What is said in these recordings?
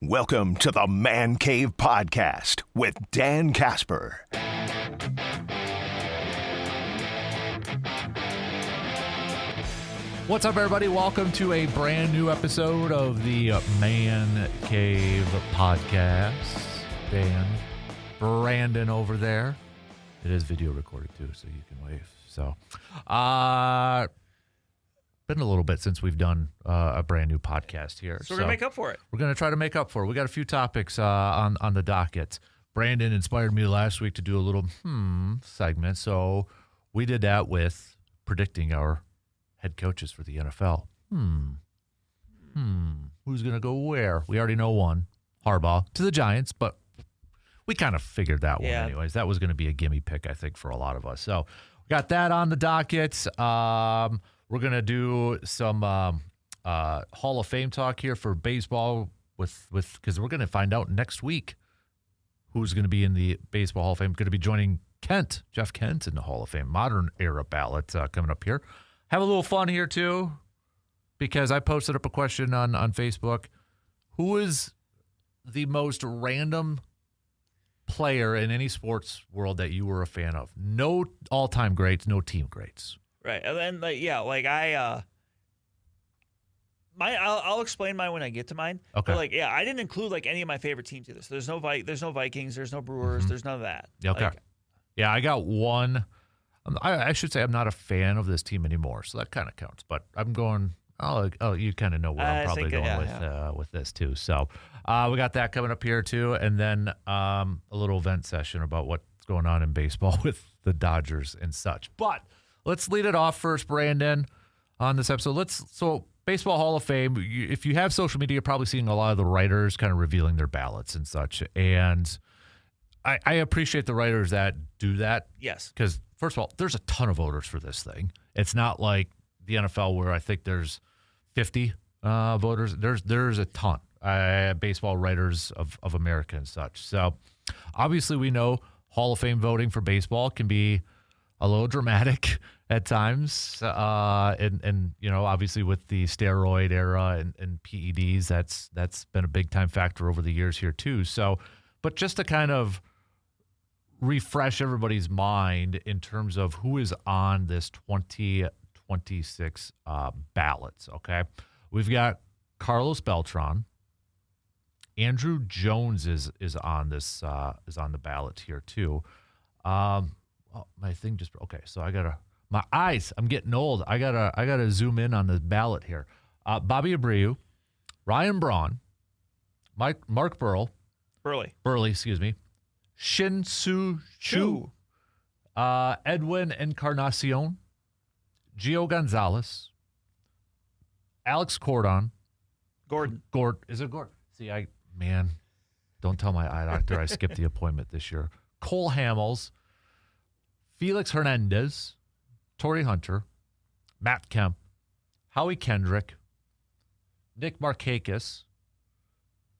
Welcome to the Man Cave Podcast with Dan Kasper. What's up, everybody? Welcome to a brand new episode of the Man Cave Podcast. Dan, Brandon over there. It is video recorded too, so you can wave. So, been a little bit since we've done a brand new podcast here. So we're going to make up for it. We're going to try to make up for it. We got a few topics on the docket. Brandon inspired me last week to do a little segment, so we did that with predicting our head coaches for the NFL. Who's going to go where? We already know one, Harbaugh, to the Giants, but we kind of figured that one anyways. That was going to be a gimme pick, I think, for a lot of us. So we got that on the docket. We're going to do some Hall of Fame talk here for baseball with because we're going to find out next week who's going to be in the Baseball Hall of Fame. Going to be joining Jeff Kent in the Hall of Fame. Modern era ballot coming up here. Have a little fun here, too, because I posted up a question on Facebook. Who is the most random player in any sports world that you were a fan of? No all-time greats, no team greats. Right. And then, I'll explain mine when I get to mine. Okay. But I didn't include any of my favorite teams either. So there's no Vikings, there's no Brewers, there's none of that. Okay. Yeah, I got one. I should say I'm not a fan of this team anymore, so that kind of counts. But I'm going. Oh, you kind of know where I'm probably going with this too. So we got that coming up here too, and then a little event session about what's going on in baseball with the Dodgers and such. But let's lead it off first, Brandon, on this episode. So Baseball Hall of Fame. If you have social media, you're probably seeing a lot of the writers kind of revealing their ballots and such, and I appreciate the writers that do that. Yes. Because, first of all, there's a ton of voters for this thing. It's not like the NFL where I think there's 50 voters. There's a ton. Baseball writers of America and such. So, obviously, we know Hall of Fame voting for baseball can be a little dramatic at times. And obviously, with the steroid era and PEDs, that's been a big-time factor over the years here, too. So, but just to kind of refresh everybody's mind in terms of who is on this 2026 ballots, okay? We've got Carlos Beltrán. Andruw Jones is on this is on the ballot here too. My thing just okay. So my eyes. I'm getting old. I gotta zoom in on the ballot here. Bobby Abreu, Ryan Braun, Mark Burley, excuse me. Shin-Soo Choo, Edwin Encarnacion, Gio Gonzalez, Alex Gordon. Is it Gordon? See, don't tell my eye doctor I skipped the appointment this year. Cole Hamels, Felix Hernandez, Torrey Hunter, Matt Kemp, Howie Kendrick, Nick Markakis,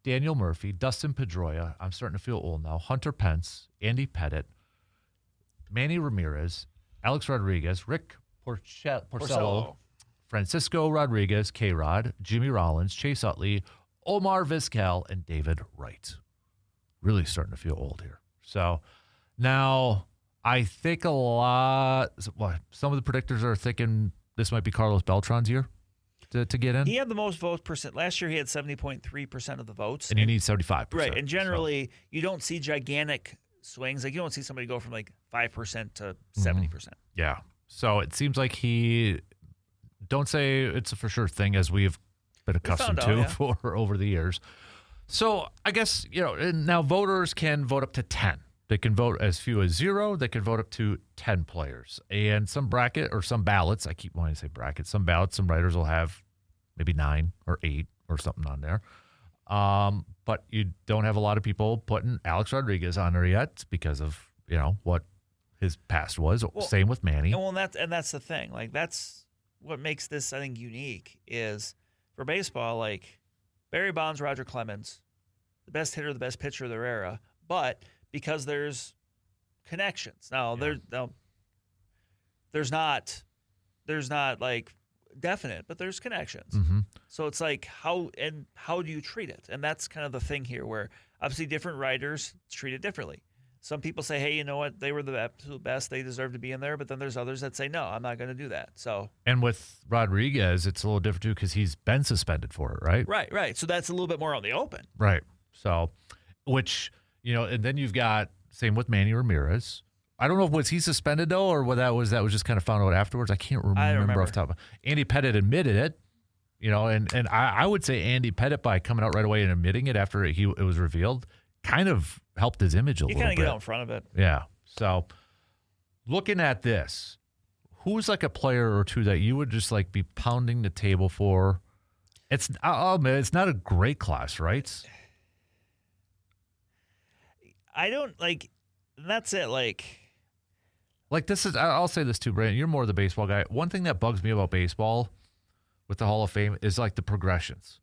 Daniel Murphy, Dustin Pedroia, I'm starting to feel old now, Hunter Pence, Andy Pettit, Manny Ramirez, Alex Rodriguez, Rick Porcello, Francisco Rodriguez, K-Rod, Jimmy Rollins, Chase Utley, Omar Vizquel, and David Wright. Really starting to feel old here. So now I think some of the predictors are thinking this might be Carlos Beltran's year. To get in? He had the most votes percent. Last year he had 70.3% of the votes. And you need 75%. Right. And generally you don't see gigantic swings. You don't see somebody go from 5% to 70%. Yeah. So it seems like don't say it's a for sure thing as we've been accustomed to for over the years. So I guess, now voters can vote up to 10. They can vote as few as 0. They can vote up to 10 players. And some bracket or some ballots, I keep wanting to say brackets, some ballots, some writers will have maybe 9 or 8 or something on there. But you don't have a lot of people putting Alex Rodriguez on there yet because of, what his past was. Well, same with Manny. And that's the thing. That's what makes this, I think, unique is for baseball, Barry Bonds, Roger Clemens, the best hitter, the best pitcher of their era, but because there's connections. Now, there's not definite, but there's connections. Mm-hmm. So it's like how do you treat it? And that's kind of the thing here, where obviously different writers treat it differently. Some people say, hey, you know what? They were the absolute best. They deserve to be in there. But then there's others that say, no, I'm not going to do that. So, and with Rodriguez, it's a little different too because he's been suspended for it, right? Right. So that's a little bit more on the open. Right. So, which, and then you've got same with Manny Ramirez. I don't know if was he suspended though, or what that was just kind of found out afterwards. I can't remember off the top. Andy Pettit admitted it, and I would say Andy Pettit, by coming out right away and admitting it after it was revealed, kind of helped his image a little bit. You kind of get out in front of it. Yeah. So looking at this, who's like a player or two that you would just like be pounding the table for? I'll admit, it's not a great class, right? I don't like, that's it. Like this is, I'll say this too, Brandon, you're more the baseball guy. One thing that bugs me about baseball with the Hall of Fame is like the progressions.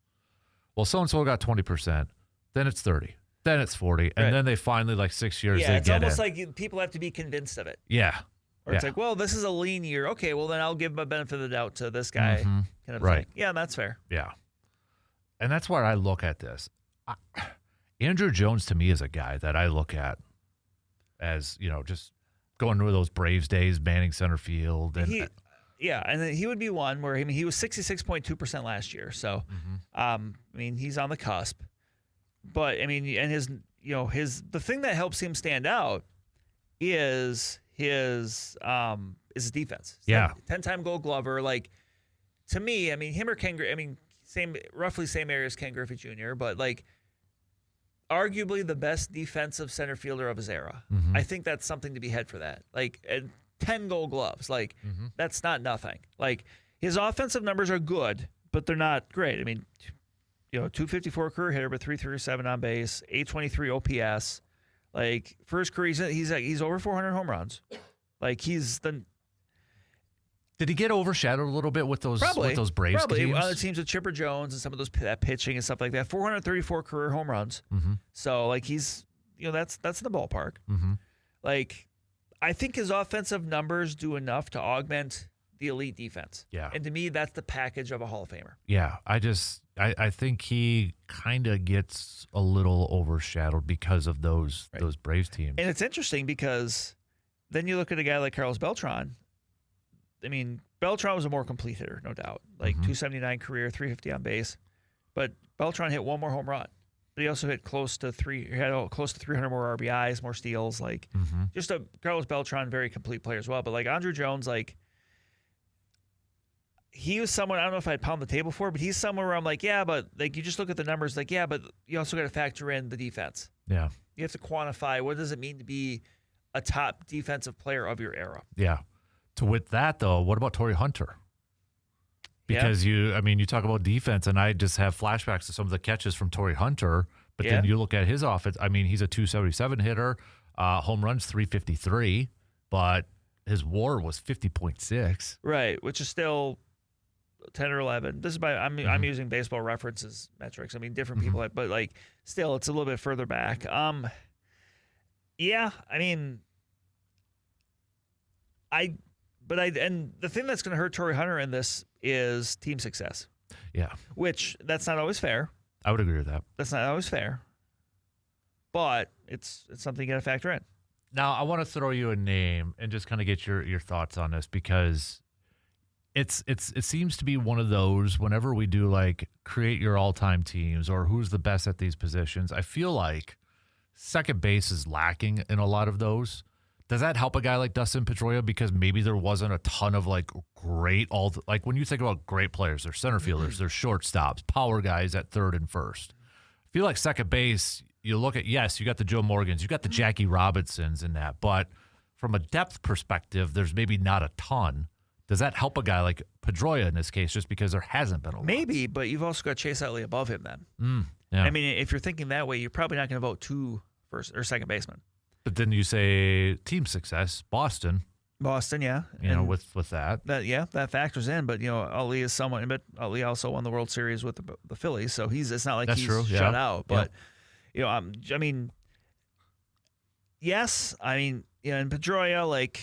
Well, so-and-so got 20%, then it's 30, then it's 40, and then they finally, like 6 years, yeah, they it's get almost in. like people have to be convinced of it. Yeah. Or it's like, well, this is a lean year. Okay, well, then I'll give my benefit of the doubt to this guy. Mm-hmm. Kind of Right. thing. Yeah, that's fair. Yeah. And that's where I look at this. Andruw Jones, to me, is a guy that I look at as, just going through those Braves days, manning center field. And and then he would be one where, he was 66.2% last year. So, he's on the cusp. But, and his, the thing that helps him stand out is his defense. Yeah. 10-time Gold Glover. Like, to me, him or Ken Griffey, roughly same area as Ken Griffey Jr., but, like, arguably the best defensive center fielder of his era. Mm-hmm. I think that's something to be had for that. Like, and 10 Gold Gloves. Like, that's not nothing. Like, his offensive numbers are good, but they're not great. 254 career hitter, but 337 on base, 823 OPS. Like, for his career, he's over 400 home runs. Like, Did he get overshadowed a little bit with those Braves teams? Other teams with Chipper Jones and some of that pitching and stuff like that. 434 career home runs. Mm-hmm. So, like, he's, that's in the ballpark. Mm-hmm. Like, I think his offensive numbers do enough to augment the elite defense. Yeah. And to me, that's the package of a Hall of Famer. Yeah. I think he kind of gets a little overshadowed because of those Braves teams. And it's interesting because then you look at a guy like Carlos Beltrán. Beltrán was a more complete hitter, no doubt. Like 279 career, 350 on base. But Beltrán hit one more home run. But he also hit close to 300 more RBIs, more steals. Like, just a Carlos Beltrán, very complete player as well. But like Andruw Jones, like, he was someone, I don't know if I'd pound the table for, but he's somewhere where I'm like, yeah, but like, you just look at the numbers, like, yeah, but you also got to factor in the defense. Yeah. You have to quantify, what does it mean to be a top defensive player of your era? Yeah. With that, though, what about Torrey Hunter? Because you talk about defense, and I just have flashbacks to some of the catches from Torrey Hunter, but then you look at his offense. He's a 277 hitter, home runs 353, but his WAR was 50.6. Right, which is still 10 or 11. This is I'm using Baseball References metrics. Different people, but like still, it's a little bit further back. And the thing that's going to hurt Torrey Hunter in this is team success. Yeah. Which, that's not always fair. I would agree with that. That's not always fair. But it's something you got to factor in. Now, I want to throw you a name and just kind of get your thoughts on this, because it seems to be one of those, whenever we do like create your all-time teams or who's the best at these positions, I feel like second base is lacking in a lot of those. Does that help a guy like Dustin Pedroia, because maybe there wasn't a ton of like great like when you think about great players, they're center fielders, they're shortstops, power guys at third and first. I feel like second base, you look at, yes, you got the Joe Morgans, you got the Jackie Robinsons in that, but from a depth perspective, there's maybe not a ton. Does that help a guy like Pedroia in this case, just because there hasn't been a lot? Maybe, but you've also got Chase Utley above him then. Yeah. If you're thinking that way, you're probably not going to vote two first or second baseman. But then you say team success, Boston, yeah. With that. That factors in. But, Utley is someone, but Utley also won the World Series with the Phillies, so it's not like That's he's true. shut out. But, yeah. yes, and Pedroia, like,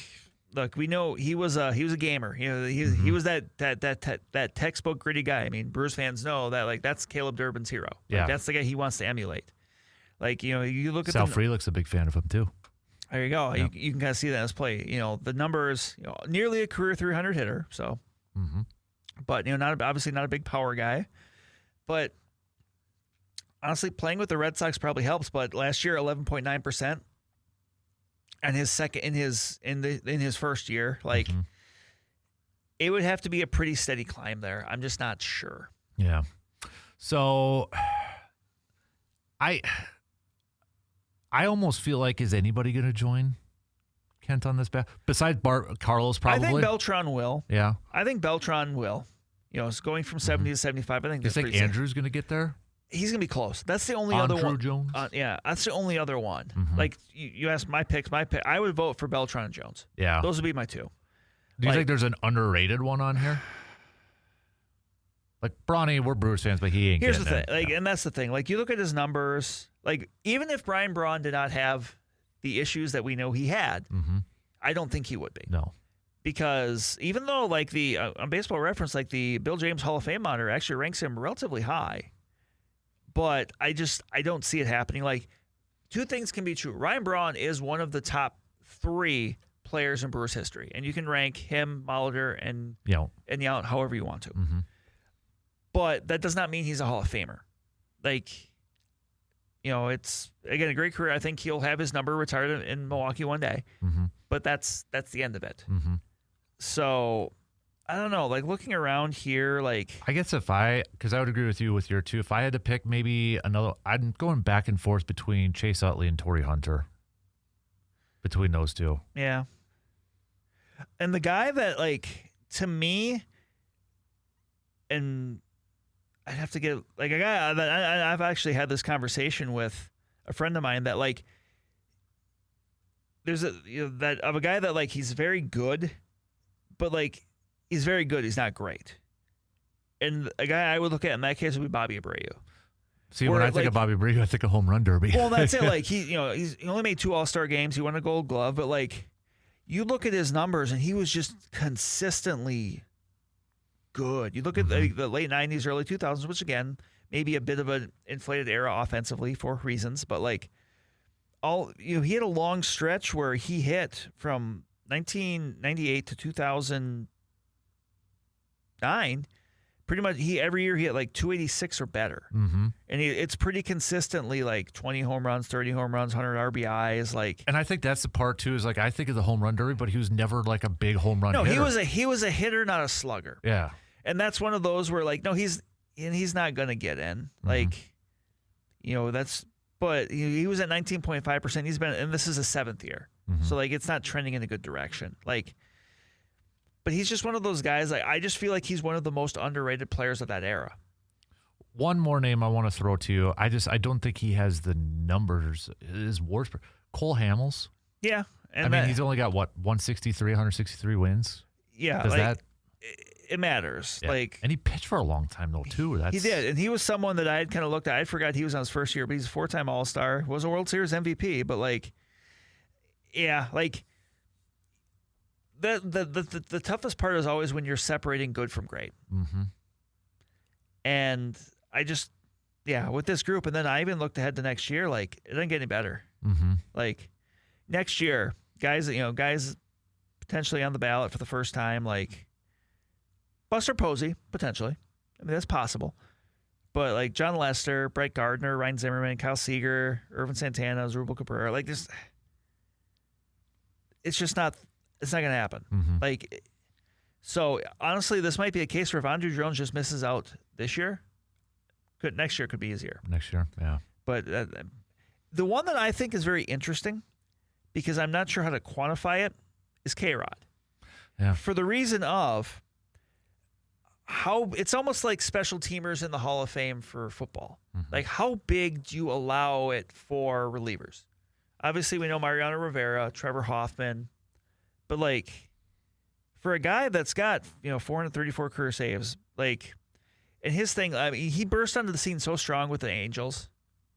look, we know he was a gamer. He was that textbook gritty guy. I mean, Brewers fans know that like that's Caleb Durbin's hero. Yeah. That's the guy he wants to emulate. Like, you look at Sal Frelick's a big fan of him too. There you go. Yeah. You can kind of see that in his play. The numbers, nearly a career 300 hitter. So, but obviously not a big power guy. But honestly, playing with the Red Sox probably helps. But last year, 11.9%, and in his first year, like it would have to be a pretty steady climb there. I'm just not sure. Yeah. So I almost feel like, is anybody going to join Kent on this besides Carlos? Probably. I think Beltrán will. Yeah. I think Beltrán will. It's going from 70 to 75. I think. Do you think Andrew's going to get there? He's going to be close. That's the only other one. Andruw Jones? Yeah, that's the only other one. Like, you asked my picks. I would vote for Beltrán and Jones. Yeah. Those would be my two. Do you think there's an underrated one on here? Like, Bronny, we're Brewers fans, but he ain't Here's the getting thing. it. And that's the thing. Like, you look at his numbers. Like, even if Brian Braun did not have the issues that we know he had, I don't think he would be. No. Because even though, like, on Baseball Reference, like, the Bill James Hall of Fame monitor actually ranks him relatively high. But I don't see it happening. Like, two things can be true. Ryan Braun is one of the top 3 players in Brewers history. And you can rank him, Molitor, and Yount however you want to. But that does not mean he's a Hall of Famer. Like, it's, again, a great career. I think he'll have his number retired in Milwaukee one day. But that's the end of it. So, I don't know. Like, looking around here, like, I guess because I would agree with you with your two. If I had to pick maybe another, I'm going back and forth between Chase Utley and Torrey Hunter. Between those two. Yeah. And the guy that, like, to me, and I'd have to get, like, a guy that I've actually had this conversation with a friend of mine that, like, there's that of a guy that, like, he's very good, but, like, he's very good. He's not great. And a guy I would look at in that case would be Bobby Abreu. See, when I think of Bobby Abreu, I think of home run derby. Well, that's it. Like, he only made 2 All-Star games. He won a Gold Glove, but, like, you look at his numbers, and he was just consistently good. You look at the late 90s, early 2000s, which, again, maybe a bit of an inflated era offensively for reasons, but, like, he had a long stretch where he hit from 1998 to 2009. Pretty much, every year he hit like 286 or better, and it's pretty consistently like 20 home runs, 30 home runs, 100 RBIs. Like, and I think that's the part too. Is like I think of the home run derby, but he was never like a big home run. No, hitter. he was a hitter, not a slugger. Yeah, and that's one of those where like he's not gonna get in. Like, but he was at 19.5%. He's been, and this is his 7th year, so like it's not trending in a good direction. Like. But he's just one of those guys. Like, I just feel like he's one of the most underrated players of that era. One more name I want to throw to you. I don't think he has the numbers. His WARs. Cole Hamels. Yeah, and I mean he's only got 163 wins. Yeah, does that? It matters. Yeah. Like, and he pitched for a long time though too. He did, and he was someone that I had kind of looked at. I forgot he was on his first year, but he's a 4-time All-Star. Was a World Series MVP. But like, yeah, like. The toughest part is always when you're separating good from great. And I just, with this group, and then I even looked ahead to next year, like, it doesn't get any better. Like, next year, guys potentially on the ballot for the first time, like, Buster Posey, potentially. I mean, that's possible. But, like, John Lester, Brett Gardner, Ryan Zimmerman, Kyle Seager, Irvin Santana, Zerubal Cabrera, like, this, it's just not... It's not going to happen. Like, so honestly, this might be a case where if Andruw Jones just misses out this year, next year could be easier. Next year, yeah. But the one that I think is very interesting, because I'm not sure how to quantify it, is K-Rod. Yeah. For the reason of how it's almost like special teamers in the Hall of Fame for football. Like, how big do you allow it for relievers? Obviously, we know Mariano Rivera, Trevor Hoffman. But, like, for a guy that's got, 434 career saves, like, and his thing, I mean, he burst onto the scene so strong with the Angels.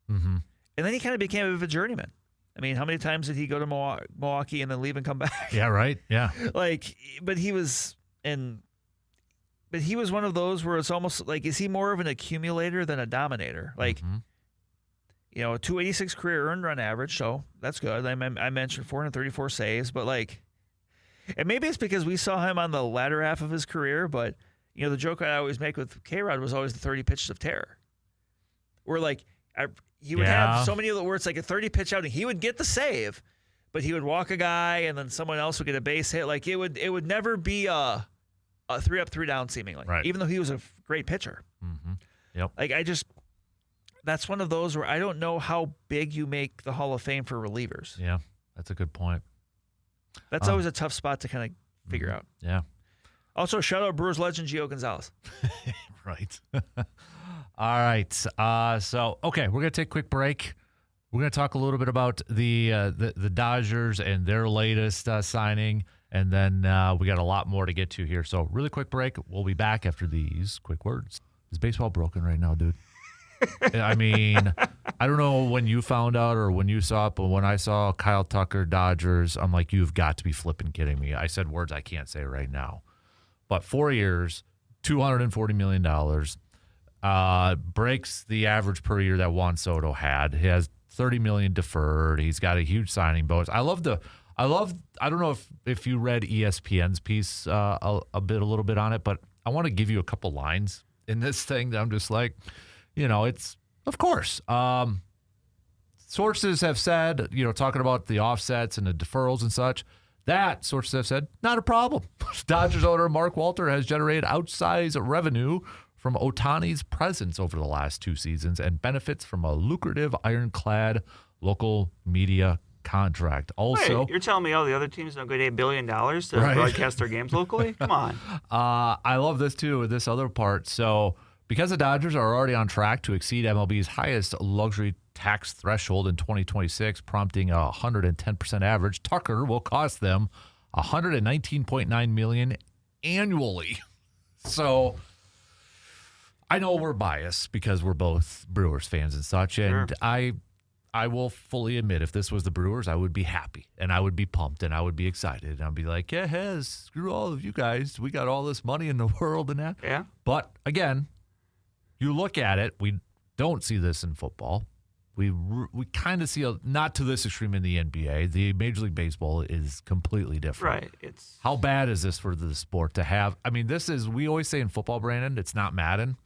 And then he kind of became a bit of a journeyman. I mean, how many times did he go to Milwaukee and then leave and come back? Yeah, right. Yeah. But he was one of those where it's almost like, is he more of an accumulator than a dominator? Like, a 286 career earned run average, so that's good. I mentioned 434 saves, but and maybe it's because we saw him on the latter half of his career, but the joke I always make with K-Rod was always the 30 pitches of terror. Where he would have so many of the where it's like a 30 pitch outing. He would get the save, but he would walk a guy and then someone else would get a base hit. Like it would never be a 3 up, 3 down seemingly. Right. Even though he was a great pitcher. Mm-hmm. Yep. That's one of those where I don't know how big you make the Hall of Fame for relievers. Yeah, that's a good point. That's always a tough spot to kind of figure out. Yeah. Also, shout out Brewers legend Gio Gonzalez. Right. All right. Okay, we're going to take a quick break. We're going to talk a little bit about the Dodgers and their latest signing, and then we got a lot more to get to here. So really quick break. We'll be back after these quick words. Is baseball broken right now, dude? I mean, I don't know when you found out or when you saw it, but when I saw Kyle Tucker, Dodgers, I'm like, you've got to be flipping kidding me. I said words I can't say right now. But 4 years, $240 million, breaks the average per year that Juan Soto had. He has $30 million deferred. He's got a huge signing bonus. I don't know if you read ESPN's piece a little bit on it, but I want to give you a couple lines in this thing that I'm just like, it's, of course. Sources have said, talking about the offsets and the deferrals and such, that sources have said, not a problem. Dodgers owner Mark Walter has generated outsized revenue from Ohtani's presence over the last 2 seasons and benefits from a lucrative ironclad local media contract. Also, wait, you're telling me all the other teams don't get $8 billion to broadcast their games locally? Come on. I love this too, this other part. So because the Dodgers are already on track to exceed MLB's highest luxury tax threshold in 2026, prompting a 110% average, Tucker will cost them $119.9 million annually. So I know we're biased because we're both Brewers fans and such, and Sure. I will fully admit, if this was the Brewers, I would be happy, and I would be pumped, and I would be excited, and I'd be like, yeah, screw all of you guys. We got all this money in the world and that. Yeah. But, again, you look at it, we don't see this in football. We kind of see, not to this extreme in the NBA. The Major League Baseball is completely different. Right. How bad is this for the sport to have? I mean, we always say in football, Brandon, it's not Madden.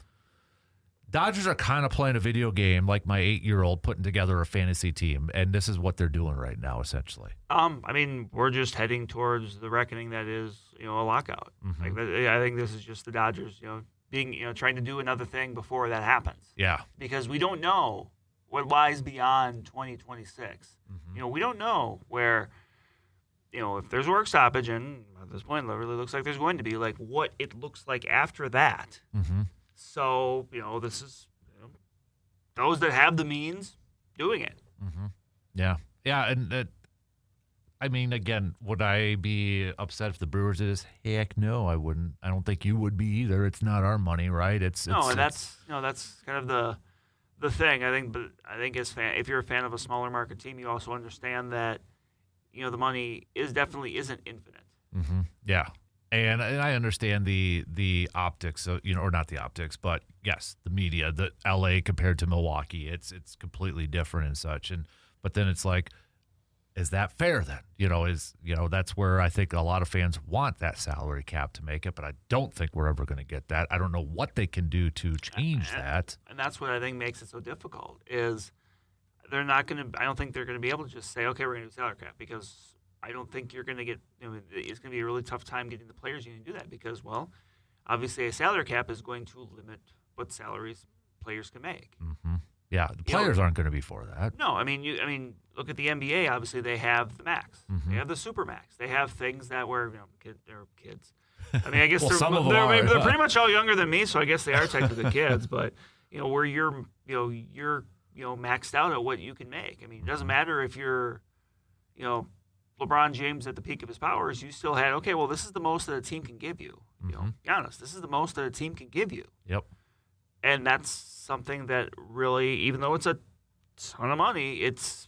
Dodgers are kind of playing a video game like my 8-year-old putting together a fantasy team, and this is what they're doing right now, essentially. I mean, we're just heading towards the reckoning that is, a lockout. Mm-hmm. I think this is just the Dodgers, being, trying to do another thing before that happens. Yeah. Because we don't know what lies beyond 2026. Mm-hmm. We don't know where, if there's a work stoppage, and at this point, it really looks like there's going to be, like, what it looks like after that. Mm-hmm. So, this is those that have the means doing it. Mm-hmm. Yeah. Yeah, and I mean, again, would I be upset if the Brewers did this? Heck no, I wouldn't. I don't think you would be either. It's not our money, right? That's kind of the thing. I think if you're a fan of a smaller market team, you also understand that the money definitely isn't infinite. Mm-hmm. Yeah. And I understand the optics, or not the optics, but yes, the media, the LA compared to Milwaukee, it's completely different and such. But then it's like, is that fair then? That's where I think a lot of fans want that salary cap to make it, but I don't think we're ever going to get that. I don't know what they can do to change that. And that's what I think makes it so difficult is I don't think they're going to be able to just say, okay, we're going to do salary cap, because I don't think you're going to get, it's going to be a really tough time getting the players union to do that because, well, obviously a salary cap is going to limit what salaries players can make. Mm-hmm. Yeah, the players aren't going to be for that. No, I mean, look at the NBA. Obviously, they have the max. Mm-hmm. They have the super max. They have things that were, they're kids. I mean, I guess well, they're pretty much all younger than me, so I guess they are technically kids. But where you're maxed out at what you can make. I mean, it doesn't matter if you're, LeBron James at the peak of his powers. You still had this is the most that a team can give you. Mm-hmm. Be honest, this is the most that a team can give you. Yep. And that's something that really, even though it's a ton of money, it's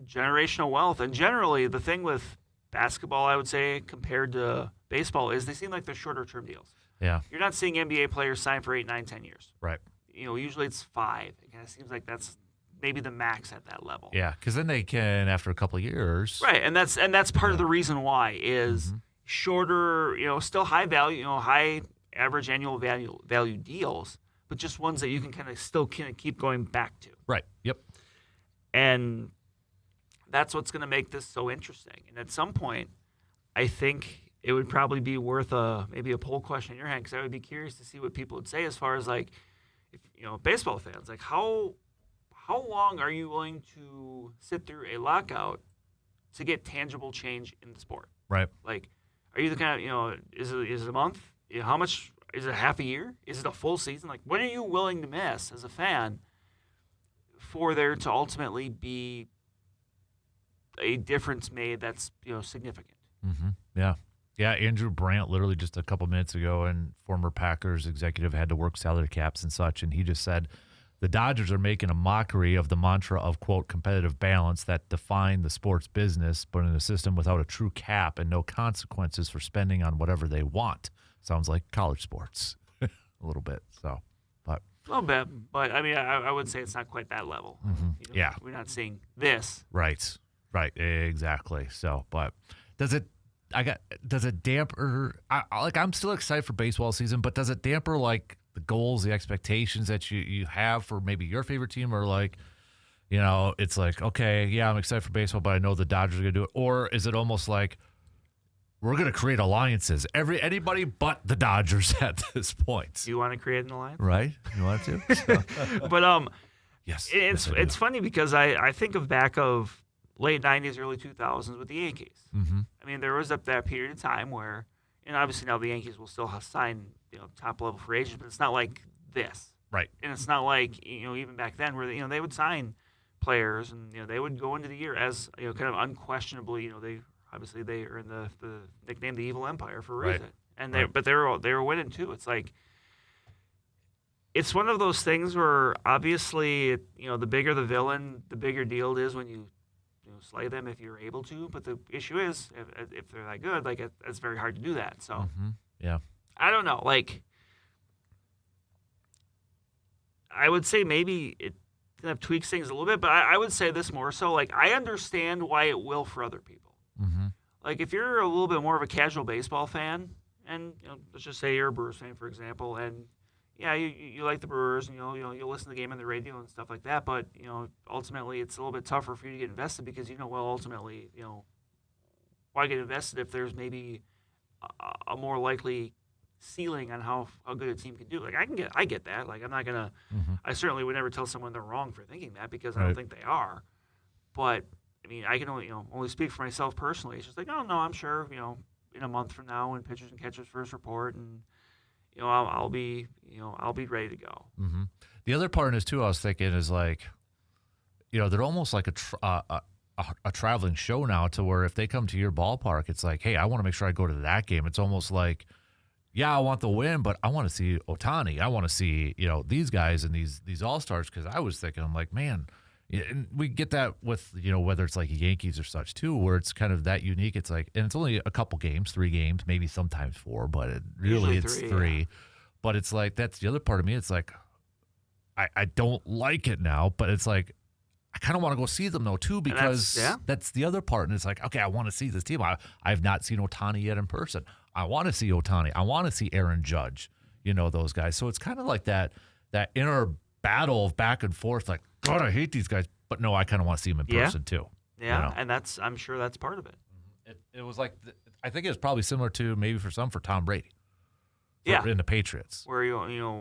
generational wealth. And generally, the thing with basketball, I would say, compared to baseball, is they seem like they're shorter-term deals. Yeah. You're not seeing NBA players sign for 8, 9, 10 years. Right. Usually it's 5. It kind of seems like that's maybe the max at that level. Yeah, because then they can, after a couple of years. Right, and that's part of the reason why is shorter, still high value, high average annual value deals, but just ones that you can kind of keep going back to. Right. Yep. And that's what's going to make this so interesting. And at some point, I think it would probably be worth maybe a poll question in your hand, because I would be curious to see what people would say as far as like, if, baseball fans, like how long are you willing to sit through a lockout to get tangible change in the sport? Right. Like, are you the kind of, is it a month? How much? Is it half a year? Is it a full season? Like, when are you willing to miss as a fan for there to ultimately be a difference made that's significant? Mm-hmm. Yeah. Yeah, Andruw Brandt literally just a couple minutes ago, and former Packers executive, had to work salary caps and such, and he just said the Dodgers are making a mockery of the mantra of, quote, competitive balance that defined the sports business, but in a system without a true cap and no consequences for spending on whatever they want. Sounds like college sports a little bit. So, but a little bit, but I mean, I would say it's not quite that level. Yeah, we're not seeing this. Right, exactly. So, but does it damper? I'm still excited for baseball season, but does it damper like the goals, the expectations that you have for maybe your favorite team, or like, it's like, okay, yeah, I'm excited for baseball, but I know the Dodgers are gonna do it, or is it almost like we're gonna create alliances, anybody but the Dodgers at this point? You want to create an alliance, right? You want to, so. But yes, it's funny because I think of back of late 90s, early 2000s with the Yankees. Mm-hmm. I mean, there was that period of time where, and obviously now the Yankees will still sign top level free agents, but it's not like this, right? And it's not like even back then where they would sign players and they would go into the year as kind of unquestionably they earned the nickname the Evil Empire for a reason, and they were winning too. It's like it's one of those things where obviously the bigger the villain, the bigger deal it is when you slay them if you're able to. But the issue is if they're that good, like it's very hard to do that. So yeah. I don't know. Like, I would say maybe it kind of tweaks things a little bit, but I would say this more so. Like, I understand why it will for other people. Mm-hmm. Like, if you're a little bit more of a casual baseball fan, and let's just say you're a Brewers fan, for example, and yeah, you like the Brewers, and you'll listen to the game on the radio and stuff like that. But ultimately, it's a little bit tougher for you to get invested because ultimately, why get invested if there's maybe a more likely ceiling on how good a team can do. Like, I get that. Like, I'm not gonna. Mm-hmm. I certainly would never tell someone they're wrong for thinking that because I don't think they are. But I mean, I can only speak for myself personally. It's just like, oh no, I'm sure in a month from now when pitchers and catchers first report, and I'll be ready to go. Mm-hmm. The other part in this too, I was thinking is like, they're almost like a traveling show now, to where if they come to your ballpark, it's like, hey, I want to make sure I go to that game. It's almost like, yeah, I want the win, but I want to see Ohtani. I want to see, these guys and these all-stars, because I was thinking, I'm like, man, and we get that with, whether it's like Yankees or such too, where it's kind of that unique. It's like, and it's only a couple games, 3 games, maybe sometimes 4, but it's 3. Yeah. But it's like, that's the other part of me. It's like, I don't like it now, but it's like, I kind of want to go see them though too, because that's the other part. And it's like, okay, I want to see this team. I've not seen Ohtani yet in person. I want to see Ohtani. I want to see Aaron Judge, those guys. So it's kind of like that inner battle of back and forth, like, God, I hate these guys, but no, I kind of want to see them in person too. Yeah, and I'm sure that's part of it. It was like, I think it was probably similar to maybe for Tom Brady. In the Patriots. Where,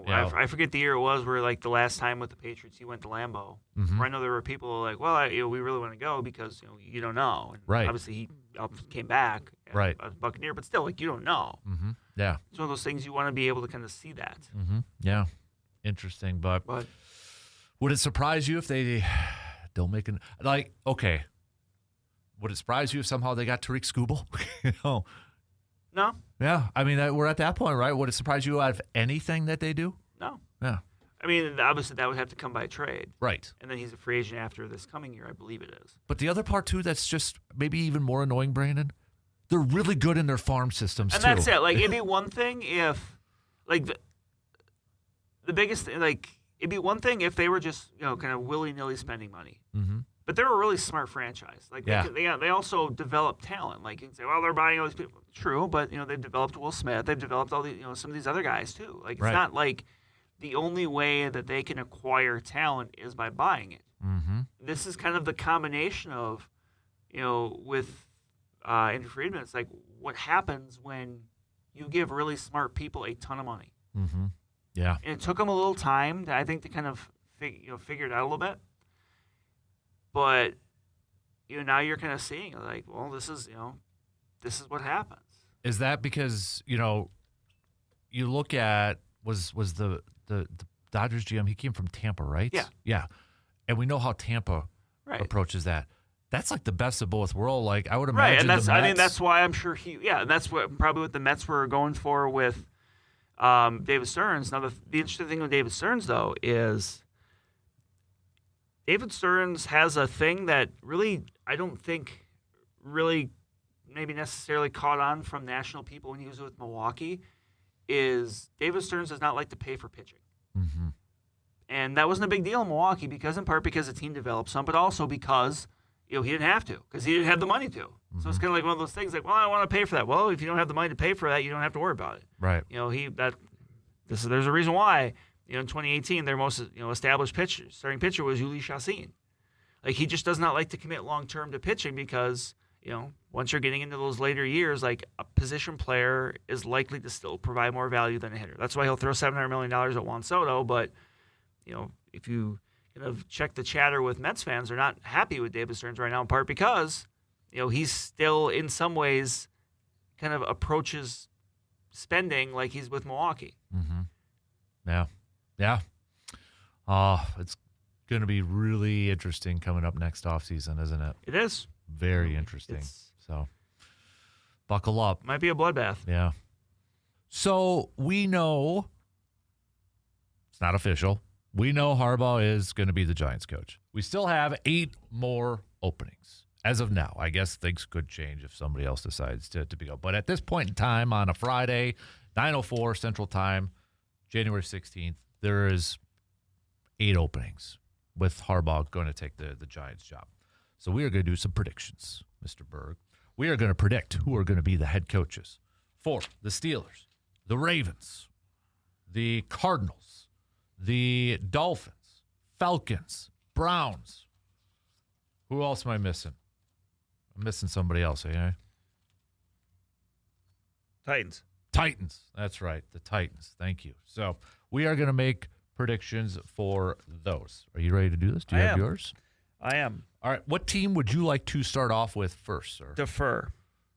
I forget the year it was where, like, the last time with the Patriots, he went to Lambeau. Mm-hmm. Where I know there were people like, well, we really want to go because, you don't know. And right. Obviously, he came back as a Buccaneer, but still, like, you don't know. Mm-hmm. Yeah. It's one of those things you want to be able to kind of see that. Mm-hmm. Yeah. Interesting. But would it surprise you if they don't make an, like, okay, would it surprise you if somehow they got Tariq Skubal? No. Yeah. I mean, we're at that point, right? Would it surprise you out of anything that they do? No. Yeah. I mean, obviously that would have to come by trade. Right. And then he's a free agent after this coming year, I believe it is. But the other part, too, that's just maybe even more annoying, Brandon, they're really good in their farm systems, And too. that's it. Like, it'd be one thing if, like, the biggest thing, like, it'd be one thing if they were just, kind of willy-nilly spending money. Mm-hmm. But they're a really smart franchise. Like, Yeah. they also develop talent. Like, you can say, well, they're buying all these people. True, but, they've developed Will Smith. They've developed all the, some of these other guys, too. Like, it's not like the only way that they can acquire talent is by buying it. Mm-hmm. This is kind of the combination of, with Andrew Friedman. It's like, what happens when you give really smart people a ton of money? Mm-hmm. Yeah. And it took them a little time, to kind of figure it out a little bit. But now you're kind of seeing like, well, this is what happens. Is that because you look at was the Dodgers GM? He came from Tampa, right? Yeah. Yeah. And we know how Tampa approaches that. That's like the best of both worlds. Like I would imagine. Right, and that's the Mets, I mean that's why I'm sure and that's probably what the Mets were going for with David Stearns. Now the interesting thing with David Stearns though is David Stearns has a thing that really I don't think really maybe necessarily caught on from national people when he was with Milwaukee. Is David Stearns does not like to pay for pitching. Mm-hmm. And that wasn't a big deal in Milwaukee in part because the team developed some, but also because he didn't have to because he didn't have the money to. Mm-hmm. So it's kind of like one of those things like, well, I want to pay for that. Well, if you don't have the money to pay for that, you don't have to worry about it. Right. There's a reason why in 2018 their most established starting pitcher was Yuli Chassin. Like he just does not like to commit long term to pitching because once you're getting into those later years, like a position player is likely to still provide more value than a hitter. That's why he'll throw $700 million at Juan Soto. But, if you kind of check the chatter with Mets fans, they're not happy with David Stearns right now, in part because, he's still in some ways kind of approaches spending like he's with Milwaukee. Mm-hmm. Yeah. Yeah. It's going to be really interesting coming up next offseason, isn't it? It is. Very interesting. So buckle up. Might be a bloodbath. Yeah. So we know it's not official. We know Harbaugh is going to be the Giants coach. We still have 8 more openings as of now. I guess things could change if somebody else decides to be. But at this point in time, on a Friday, 9:04 Central Time, January 16th, there is 8 openings with Harbaugh going to take the Giants job. So we are going to do some predictions, Mr. Berg. We are going to predict who are going to be the head coaches for the Steelers, the Ravens, the Cardinals, the Dolphins, Falcons, Browns. Who else am I missing? I'm missing somebody else, eh? Titans. That's right, the Titans. Thank you. So we are going to make predictions for those. Are you ready to do this? Do you have yours? I am. All right. What team would you like to start off with first, sir? Defer.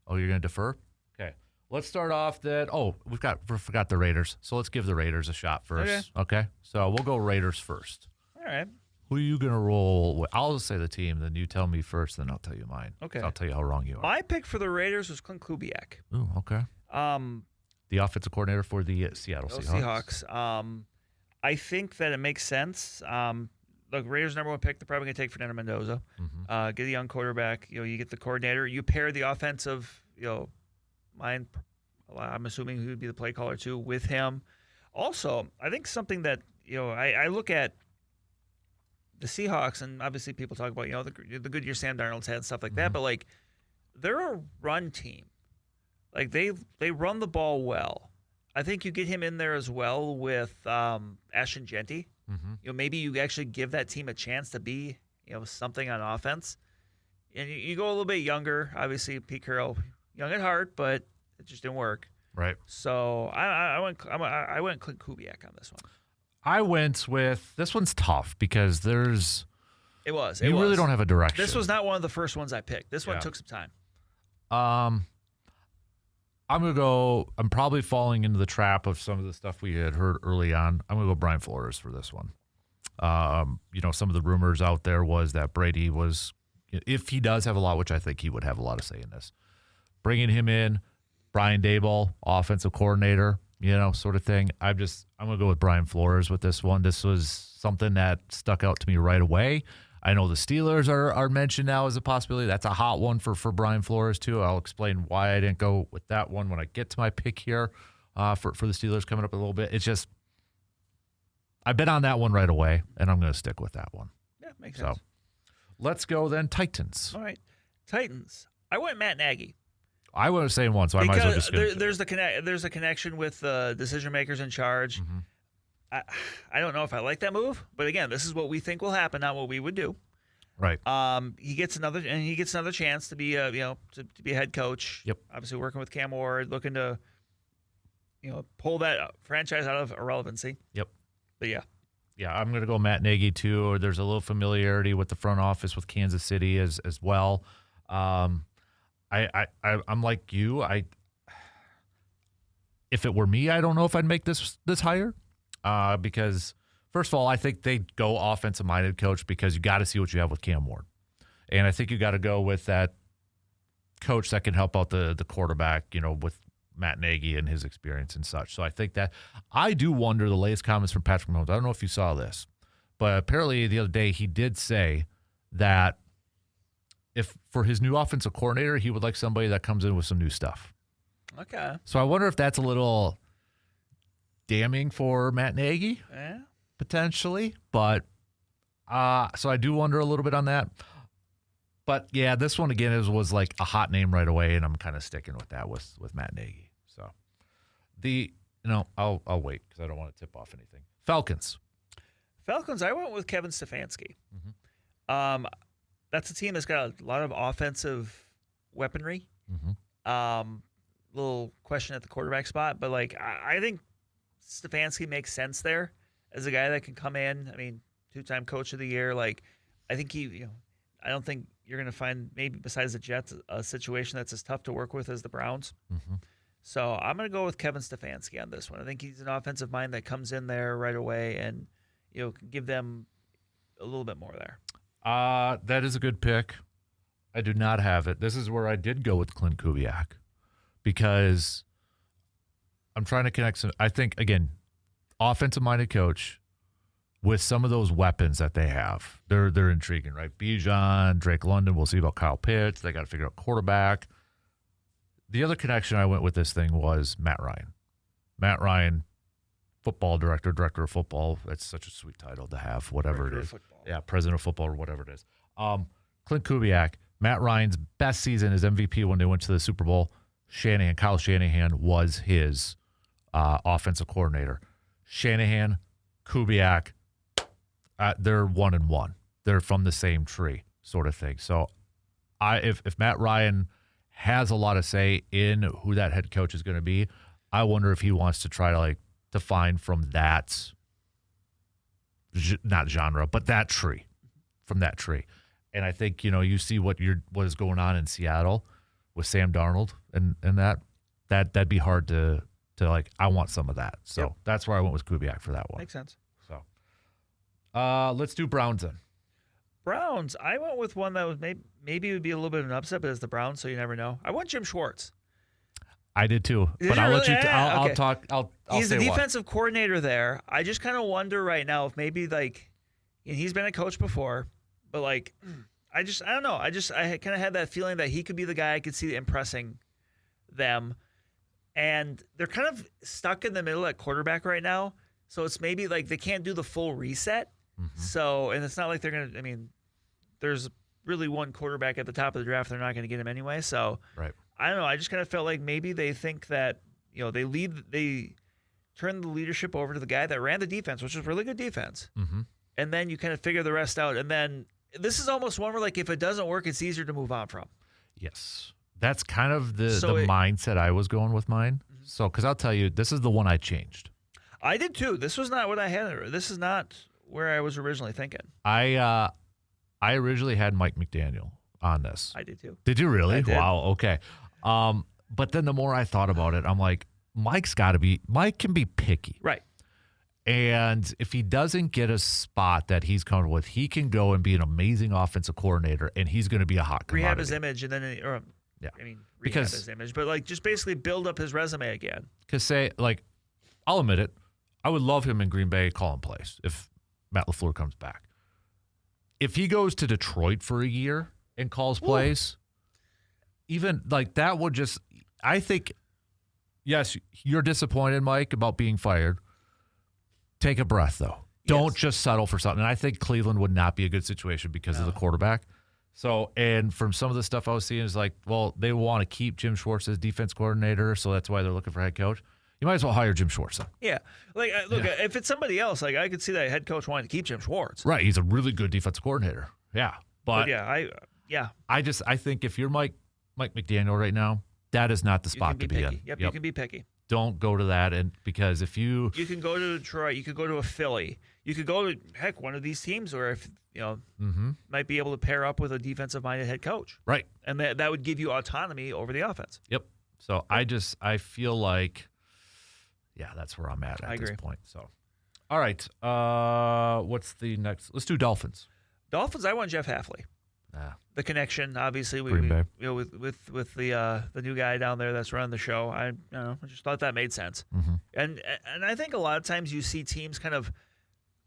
Oh, you're going to defer? Okay. Let's start off that. Oh, we forgot the Raiders. So let's give the Raiders a shot first. Okay. So we'll go Raiders first. All right. Who are you going to roll with? I'll say the team, then you tell me first, then I'll tell you mine. Okay. So I'll tell you how wrong you are. My pick for the Raiders was Clint Kubiak. Ooh, okay. The offensive coordinator for the Seattle Seahawks. I think that it makes sense. Look, Raiders' number 1 pick, they're probably going to take Fernando Mendoza. Mm-hmm. Get a young quarterback. You get the coordinator. You pair the offensive, I'm assuming who would be the play caller too, with him. Also, I think something that, I look at the Seahawks, and obviously people talk about, the good year Sam Darnold's had and stuff like that, but like they're a run team. Like they run the ball well. I think you get him in there as well with Ashton Genty. Mm-hmm. Maybe you actually give that team a chance to be, something on offense. And you go a little bit younger. Obviously, Pete Carroll, young at heart, but it just didn't work. Right. So I went Clint Kubiak on this one. I went with this one's tough because you really don't have a direction. This was not one of the first ones I picked. This one took some time. I'm going to go, I'm probably falling into the trap of some of the stuff we had heard early on. I'm going to go Brian Flores for this one. Some of the rumors out there was that Brady was, if he does have a lot, which I think he would have a lot of say in this, bringing him in, Brian Daboll, offensive coordinator, sort of thing. I'm going to go with Brian Flores with this one. This was something that stuck out to me right away. I know the Steelers are mentioned now as a possibility. That's a hot one for Brian Flores, too. I'll explain why I didn't go with that one when I get to my pick here for the Steelers coming up a little bit. It's just, I've been on that one right away, and I'm going to stick with that one. Yeah, makes sense. So let's go then, Titans. All right. Titans. I went Matt Nagy. I was saying one, so I might as well just skip it. There's a connection with the decision makers in charge. Mm-hmm. I don't know if I like that move, but again, this is what we think will happen, not what we would do. Right. He gets another chance to be to be a head coach. Yep. Obviously working with Cam Ward, looking to pull that franchise out of irrelevancy. Yep. But yeah. Yeah, I'm going to go Matt Nagy too. There's a little familiarity with the front office with Kansas City as well. I'm like you. If it were me, I don't know if I'd make this higher. Because first of all, I think they'd go offensive-minded coach because you got to see what you have with Cam Ward. And I think you got to go with that coach that can help out the quarterback, with Matt Nagy and his experience and such. So I think that I do wonder the latest comments from Patrick Mahomes. I don't know if you saw this, but apparently the other day he did say that if for his new offensive coordinator, he would like somebody that comes in with some new stuff. Okay. So I wonder if that's a little damning for Matt Nagy, potentially. But so I do wonder a little bit on that. But yeah, this one again was like a hot name right away, and I'm kind of sticking with that with Matt Nagy. So I'll wait because I don't want to tip off anything. Falcons. I went with Kevin Stefanski. Mm-hmm. That's a team that's got a lot of offensive weaponry. Mm-hmm. Little question at the quarterback spot, but I think Stefanski makes sense there as a guy that can come in. I mean, 2-time coach of the year. I think I don't think you're going to find, maybe besides the Jets, a situation that's as tough to work with as the Browns. Mm-hmm. So I'm going to go with Kevin Stefanski on this one. I think he's an offensive mind that comes in there right away and can give them a little bit more there. That is a good pick. I do not have it. This is where I did go with Clint Kubiak because I'm trying to connect some. I think, again, offensive-minded coach with some of those weapons that they have. They're intriguing, right? Bijan, Drake London. We'll see about Kyle Pitts. They got to figure out quarterback. The other connection I went with this thing was Matt Ryan. Matt Ryan, football director of football. That's such a sweet title to have, whatever Director it is. of football. Yeah, president of football or whatever it is. Clint Kubiak, Matt Ryan's best season as MVP when they went to the Super Bowl. Kyle Shanahan was his offensive coordinator. Shanahan, Kubiak, they're 1-1. They're from the same tree, sort of thing. So, if Matt Ryan has a lot of say in who that head coach is going to be, I wonder if he wants to try to define from that, not genre, but that tree, from that tree. And I think you see what is going on in Seattle with Sam Darnold and that'd be hard to I want some of that. So That's where I went with Kubiak for that one. Makes sense. So let's do Browns then. Browns. I went with one that was maybe it would be a little bit of an upset, but it's the Browns, so you never know. I went Jim Schwartz. I did too, but I'll let you. I'll talk. I'll He's say the defensive coordinator there. I just kind of wonder right now if maybe and he's been a coach before, but I don't know. I kind of had that feeling that he could be the guy I could see impressing them, and they're kind of stuck in the middle at quarterback right now. So it's maybe they can't do the full reset. Mm-hmm. So, and it's not like they're gonna. I mean, there's really one quarterback at the top of the draft. They're not going to get him anyway. So, right. I don't know. I just kind of felt like maybe they think that they turn the leadership over to the guy that ran the defense, which was really good defense, mm-hmm. and then you kind of figure the rest out. And then this is almost one where if it doesn't work, it's easier to move on from. Yes, that's kind of the mindset I was going with mine. Mm-hmm. So, because I'll tell you, this is the one I changed. I did too. This was not what I had. This is not where I was originally thinking. I originally had Mike McDaniel on this. I did too. Did you really? I did. Wow. Okay. But then the more I thought about it, I'm like, Mike can be picky. Right. And if he doesn't get a spot that he's comfortable with, he can go and be an amazing offensive coordinator, and he's going to be a hot commodity. Rehab his image, and then, rehab his image, but just basically build up his resume again. Because I'll admit it. I would love him in Green Bay calling plays if Matt LaFleur comes back. If he goes to Detroit for a year and calls plays, even like that would just, I think, yes, you're disappointed, Mike, about being fired. Take a breath, though. Don't just settle for something. And I think Cleveland would not be a good situation because of the quarterback. So, and from some of the stuff I was seeing is like, well, they want to keep Jim Schwartz as defense coordinator, so that's why they're looking for head coach. You might as well hire Jim Schwartz then. Yeah. Like, look, if it's somebody else, like I could see that head coach wanting to keep Jim Schwartz. Right. He's a really good defensive coordinator. Yeah. But I think if you're Mike McDaniel right now, that is not the spot to be in. Yep, you can be picky. Don't go to that, and because if you can go to Detroit, you could go to a Philly, you could go to one of these teams where if might be able to pair up with a defensive-minded head coach, right, and that would give you autonomy over the offense. Yep. So I feel like, that's where I'm at this point. So, all right, what's the next? Let's do Dolphins. I want Jeff Hafley. The connection, obviously, with the new guy down there that's running the show. I just thought that made sense. Mm-hmm. And I think a lot of times you see teams kind of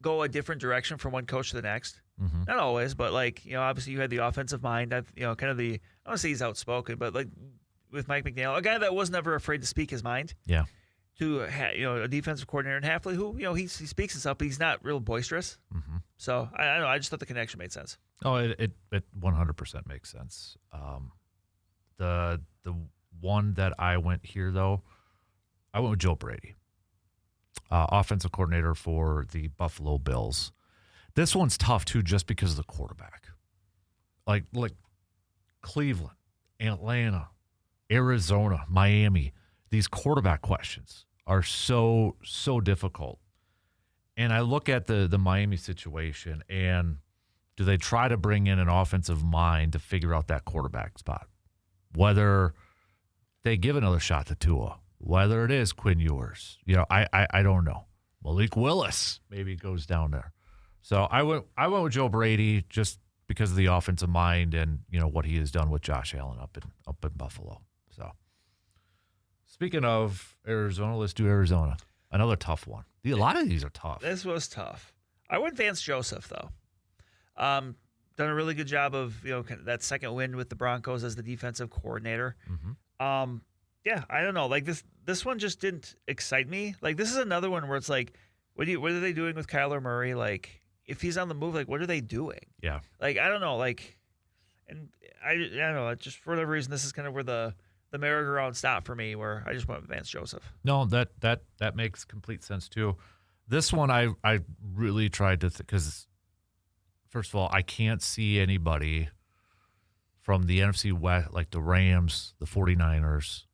go a different direction from one coach to the next. Mm-hmm. Not always, but obviously you had the offensive mind. Kind of the, I don't want to say he's outspoken, but like with Mike McDaniel, a guy that was never afraid to speak his mind. Yeah. To a defensive coordinator in Hafley who he speaks himself, but he's not real boisterous. Mm-hmm. So I don't know. I just thought the connection made sense. Oh, it 100% makes sense. The one that I went here though, I went with Joe Brady, offensive coordinator for the Buffalo Bills. This one's tough too, just because of the quarterback. Like Cleveland, Atlanta, Arizona, Miami. These quarterback questions are so difficult. And I look at the Miami situation, and do they try to bring in an offensive mind to figure out that quarterback spot? Whether they give another shot to Tua, whether it is Quinn Ewers, I don't know. Malik Willis maybe goes down there. So I went with Joe Brady just because of the offensive mind and what he has done with Josh Allen up in Buffalo. So. Speaking of Arizona, let's do Arizona. Another tough one. A lot of these are tough. This was tough. I went Vance Joseph, though. Done a really good job of that second win with the Broncos as the defensive coordinator. Mm-hmm. I don't know. Like this one just didn't excite me. Like this is another one where it's like, what are they doing with Kyler Murray? Like if he's on the move, like what are they doing? Yeah. Like I don't know. Like, and I don't know. Just for whatever reason, this is kind of where the merry-go-round stopped for me, where I just went with Vance Joseph. No, that makes complete sense too. This one I really tried to because first of all, I can't see anybody from the NFC West, like the Rams, the 49ers,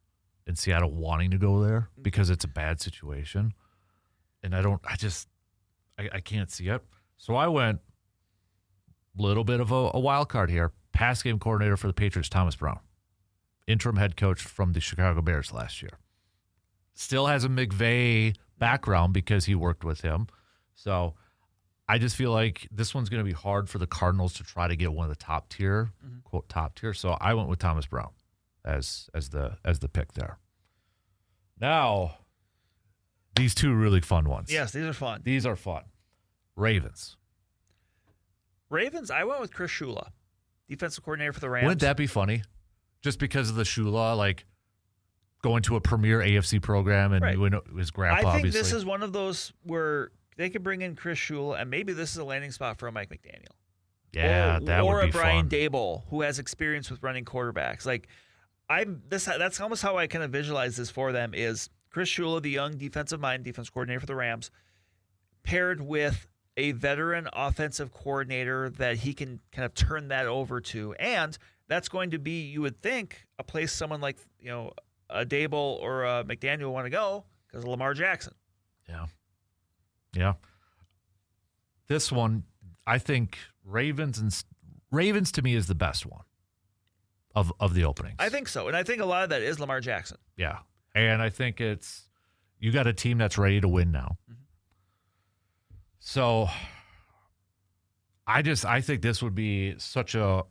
and Seattle wanting to go there because it's a bad situation. And I can't see it. So I went a little bit of a wild card here. Pass game coordinator for the Patriots, Thomas Brown. Interim head coach from the Chicago Bears last year. Still has a McVay background because he worked with him. So I just feel like this one's going to be hard for the Cardinals to try to get one of the top tier, quote top tier. So I went with Thomas Brown as the pick there. Now, these two really fun ones. Yes, these are fun. These are fun. Ravens, I went with Chris Shula, defensive coordinator for the Rams. Wouldn't that be funny? Just because of the Shula, like going to a premier AFC program and his grandpa, I think obviously. this is one of those where they could bring in Chris Shula, and maybe this is a landing spot for a Mike McDaniel. Yeah, that would be fun. Or a Brian Daboll, who has experience with running quarterbacks. Like, that's almost how I kind of visualize this for them is Chris Shula, the young defensive coordinator for the Rams, paired with a veteran offensive coordinator that he can kind of turn that over to. And that's going to be, you would think, a place someone like, a Daboll or a McDaniel want to go because of Lamar Jackson. Yeah. This one, I think Ravens to me is the best one of the openings. I think so. And I think a lot of that is Lamar Jackson. Yeah. And I think you got a team that's ready to win now. Mm-hmm. So I think this would be such a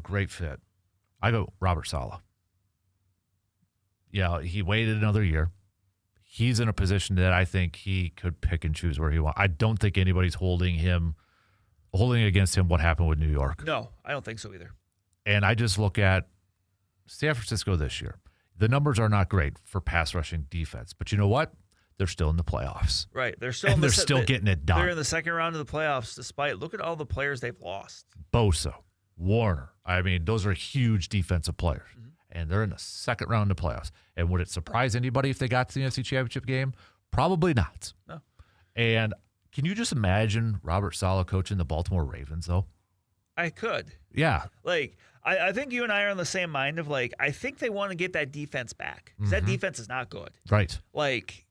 great fit. I go Robert Saleh. Yeah, he waited another year. he's in a position that I think he could pick and choose where he wants. I don't think anybody's holding against him what happened with New York. No, I don't think so either. And I just look at San Francisco this year. The numbers are not great for pass rushing defense, but you know what? They're still in the playoffs. Right. They're still getting it done. They're in the second round of the playoffs despite look at all the players they've lost. Bosa, Warner. I mean, those are huge defensive players. Mm-hmm. And they're in the second round of the playoffs. And would it surprise anybody if they got to the NFC Championship game? Probably not. No. And can you just imagine Robert Saleh coaching the Baltimore Ravens, though? I could. Yeah. Like, I think you and I are on the same mind of, like, I think they want to get that defense back. Because that defense is not good. Right. Like,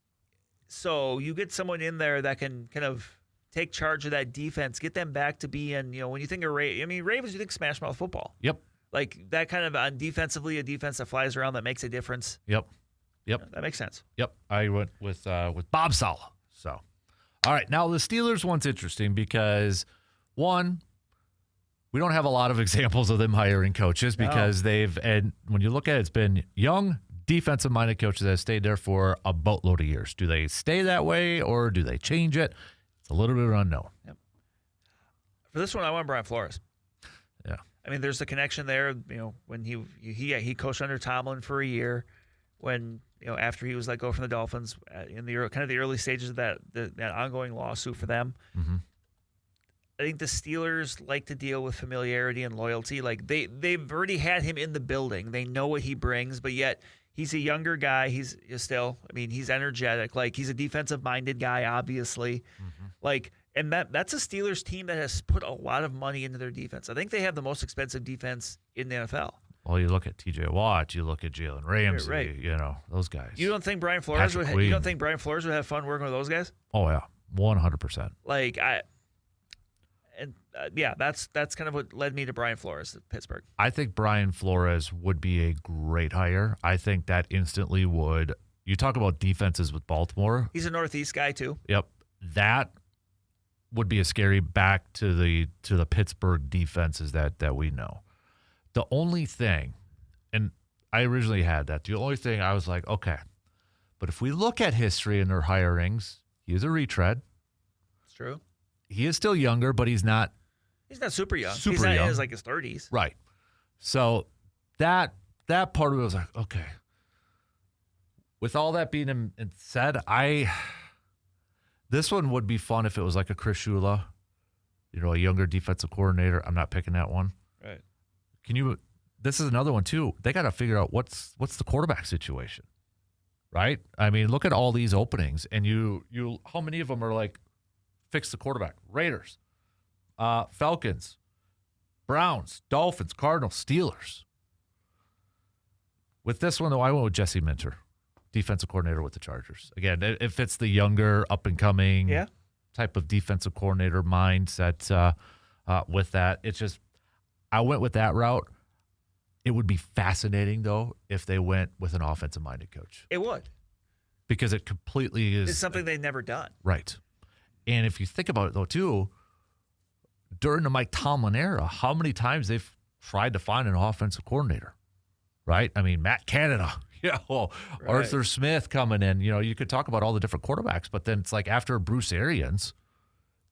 so you get someone in there that can kind of take charge of that defense, get them back to being, when you think of Ravens, you think smash mouth football. Yep. Like that kind of on defensively, a defense that flies around that makes a difference. Yep. That makes sense. Yep. I went with Bob Saleh. So, all right. Now the Steelers one's interesting because one, we don't have a lot of examples of them hiring coaches because and when you look at it, it's been young, defensive-minded coaches that have stayed there for a boatload of years. Do they stay that way or do they change it? It's a little bit unknown. Yep. For this one, I want Brian Flores. Yeah. I mean, there's a connection there. When he coached under Tomlin for a year, when after he was let go from the Dolphins in the early stages of that ongoing lawsuit for them. Mm-hmm. I think the Steelers like to deal with familiarity and loyalty. Like they've already had him in the building. They know what he brings, but yet he's a younger guy. He's energetic. Like he's a defensive-minded guy, obviously. Mm-hmm. Like, and that's a Steelers team that has put a lot of money into their defense. I think they have the most expensive defense in the NFL. Well, you look at T.J. Watt, you look at Jalen Ramsey, right. Those guys. You don't think Brian Flores would have fun working with those guys? Oh yeah, 100%. Like that's kind of what led me to Brian Flores at Pittsburgh. I think Brian Flores would be a great hire. I think that instantly would. You talk about defenses with Baltimore. He's a Northeast guy too. Yep, that would be a scary back to the Pittsburgh defenses that we know. The only thing, and I originally had that. The only thing I was like, okay, but if we look at history in their hirings, he is a retread. It's true. He is still younger, but he's not. He's not super young. Super he's not young. in his 30s. Right. So that part of it was like, okay. With all that being said, this one would be fun if it was like a Chris Shula, a younger defensive coordinator. I'm not picking that one. Right. This is another one too. They got to figure out what's the quarterback situation, right? I mean, look at all these openings, and you how many of them are like fix the quarterback? Raiders, Falcons, Browns, Dolphins, Cardinals, Steelers. With this one though, I went with Jesse Minter, defensive coordinator with the Chargers. Again, it fits the younger, up and coming type of defensive coordinator mindset. With that, it's just. I went with that route. It would be fascinating, though, if they went with an offensive-minded coach. It would. Because it completely is. It's something they've never done. Right. And if you think about it, though, too, during the Mike Tomlin era, how many times they've tried to find an offensive coordinator, right? I mean, Matt Canada, right. Arthur Smith coming in. You could talk about all the different quarterbacks, but then it's like after Bruce Arians,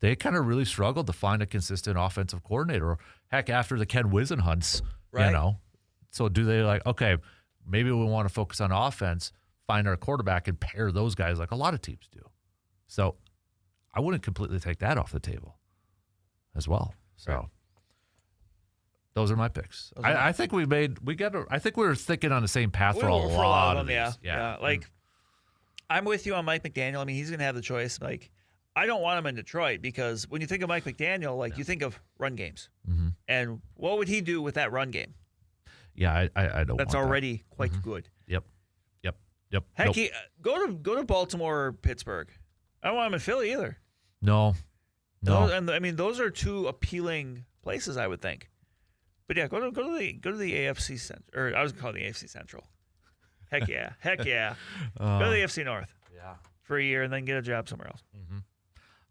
they kind of really struggled to find a consistent offensive coordinator. Heck, after the Ken Wisenhunts, right. So do they okay, maybe we want to focus on offense, find our quarterback and pair those guys like a lot of teams do. So I wouldn't completely take that off the table as well. So right. Those are my picks. I think I think we were thinking on the same path for a lot of these. Yeah. Like, I'm with you on Mike McDaniel. I mean, he's going to have the choice. Like, I don't want him in Detroit because when you think of Mike McDaniel, you think of run games. Mm-hmm. And what would he do with that run game? Yeah, I don't. That's want already that. quite good. Yep. Heck, go to Baltimore or Pittsburgh. I don't want him in Philly either. No. Those are two appealing places, I would think. But yeah, go to the AFC Central, or I was going to call it the AFC Central. Heck yeah. Go to the AFC North. Yeah. For a year and then get a job somewhere else. Mm-hmm.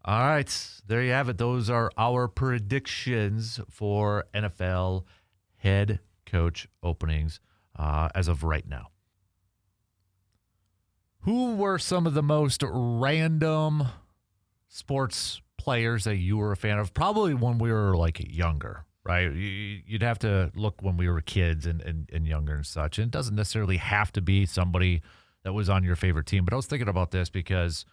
All right, there you have it. Those are our predictions for NFL head coach openings as of right now. Who were some of the most random sports players that you were a fan of? Probably when we were like younger, right? You'd have to look when we were kids and younger and such. And it doesn't necessarily have to be somebody that was on your favorite team. But I was thinking about this because,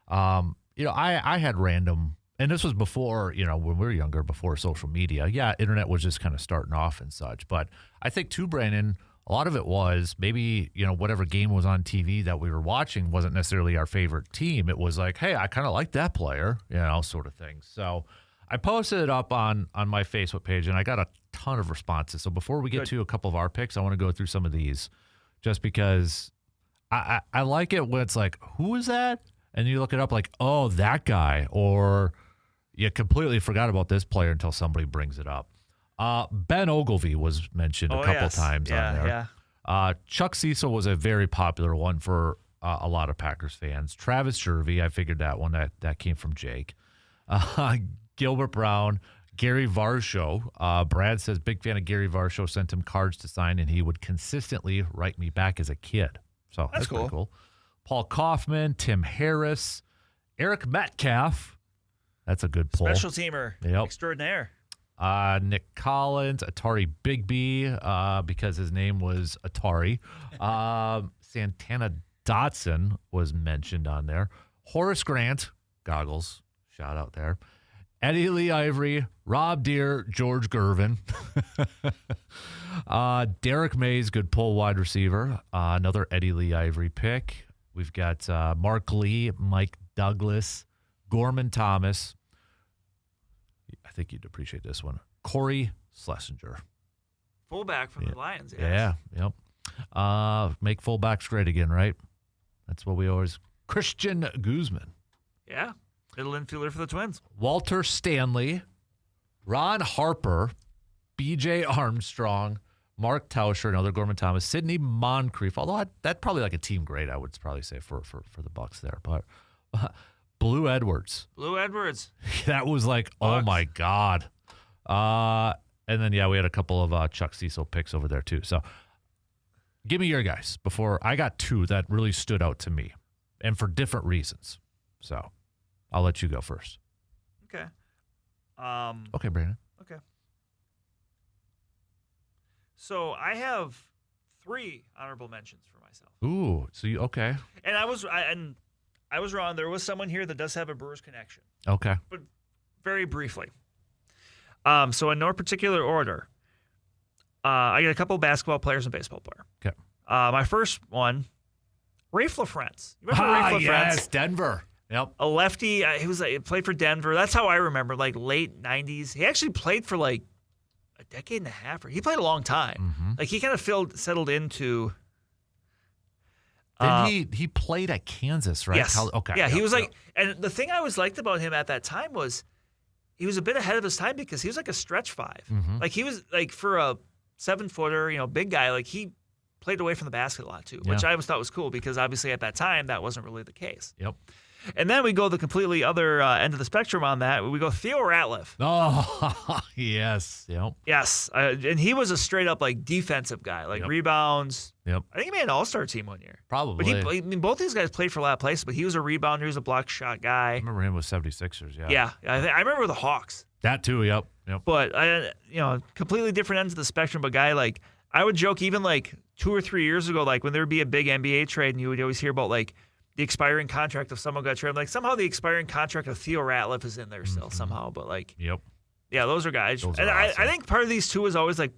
I had random, and this was before, when we were younger, before social media. Yeah, internet was just kind of starting off and such. But I think too, Brandon, a lot of it was maybe, whatever game was on TV that we were watching wasn't necessarily our favorite team. It was like, hey, I kind of like that player, sort of thing. So I posted it up on my Facebook page, and I got a ton of responses. So before we get to a couple of our picks, I want to go through some of these just because I like it when it's like, who is that? And you look it up like, oh, that guy. Or you completely forgot about this player until somebody brings it up. Ben Ogilvy was mentioned a couple times on there. Yeah. Chuck Cecil was a very popular one for a lot of Packers fans. Travis Jervey, I figured that one that came from Jake. Gilbert Brown, Gary Varsho. Brad says, big fan of Gary Varsho, sent him cards to sign, and he would consistently write me back as a kid. So that's pretty cool. Paul Kaufman, Tim Harris, Eric Metcalf. That's a good pull. Special teamer extraordinaire. Nick Collins, Atari Bigby, because his name was Atari. Santana Dotson was mentioned on there. Horace Grant, goggles, shout out there. Eddie Lee Ivory, Rob Deere, George Gervin. Derek Mays, good pull, wide receiver. Another Eddie Lee Ivory pick. We've got Mark Lee, Mike Douglas, Gorman Thomas. I think you'd appreciate this one. Corey Schlesinger. Fullback from the Lions. Yes. Yeah, yep. Make fullbacks great again, right? That's what we always... Christian Guzman. Yeah, middle infielder for the Twins. Walter Stanley, Ron Harper, B.J. Armstrong, Mark Tauscher, another Gorman Thomas, Sidney Moncrief, although that's probably like a team grade, I would probably say, for the Bucs there. But Blue Edwards. That was like, Bucks. Oh, my God. And then, we had a couple of Chuck Cecil picks over there, too. So give me your guys before. I got two that really stood out to me, and for different reasons. So I'll let you go first. Okay. Okay, Brandon. Okay. So I have 3 honorable mentions for myself. Ooh, so okay. And I was wrong. There was someone here that does have a Brewers connection. Okay. But very briefly. So in no particular order, I got a couple of basketball players and baseball player. Okay. My first one, Rafe LaFrentz. You remember Rafe LaFrentz? Yes, Denver. Yep. A lefty. He played for Denver. That's how I remember, like late 90s. He actually played for like a decade and a half. He played a long time. Mm-hmm. Like he kind of settled into. Then he played at Kansas, right? Yes. Okay. Yeah, he was like, and the thing I always liked about him at that time was he was a bit ahead of his time because he was like a stretch 5. Mm-hmm. Like he was like for a 7-footer, big guy. Like he played away from the basket a lot too, which I always thought was cool because obviously at that time that wasn't really the case. Yep. And then we go the completely other end of the spectrum on that. We go Theo Ratliff. Oh, yes. Yep. Yes. And he was a straight up like defensive guy, like rebounds. Yep. I think he made an all-star team one year. Probably. But both these guys played for a lot of places, but he was a rebounder. He was a block shot guy. I remember him with 76ers, yeah. Yeah. I remember the Hawks. That too, yep. But, completely different ends of the spectrum. But guy, like, I would joke even like 2 or 3 years ago, like when there would be a big NBA trade and you would always hear about like, the expiring contract of someone got traded. Like somehow the expiring contract of Theo Ratliff is in there still somehow. But like, yeah, those are guys. Those and are awesome. I think part of these two is always like,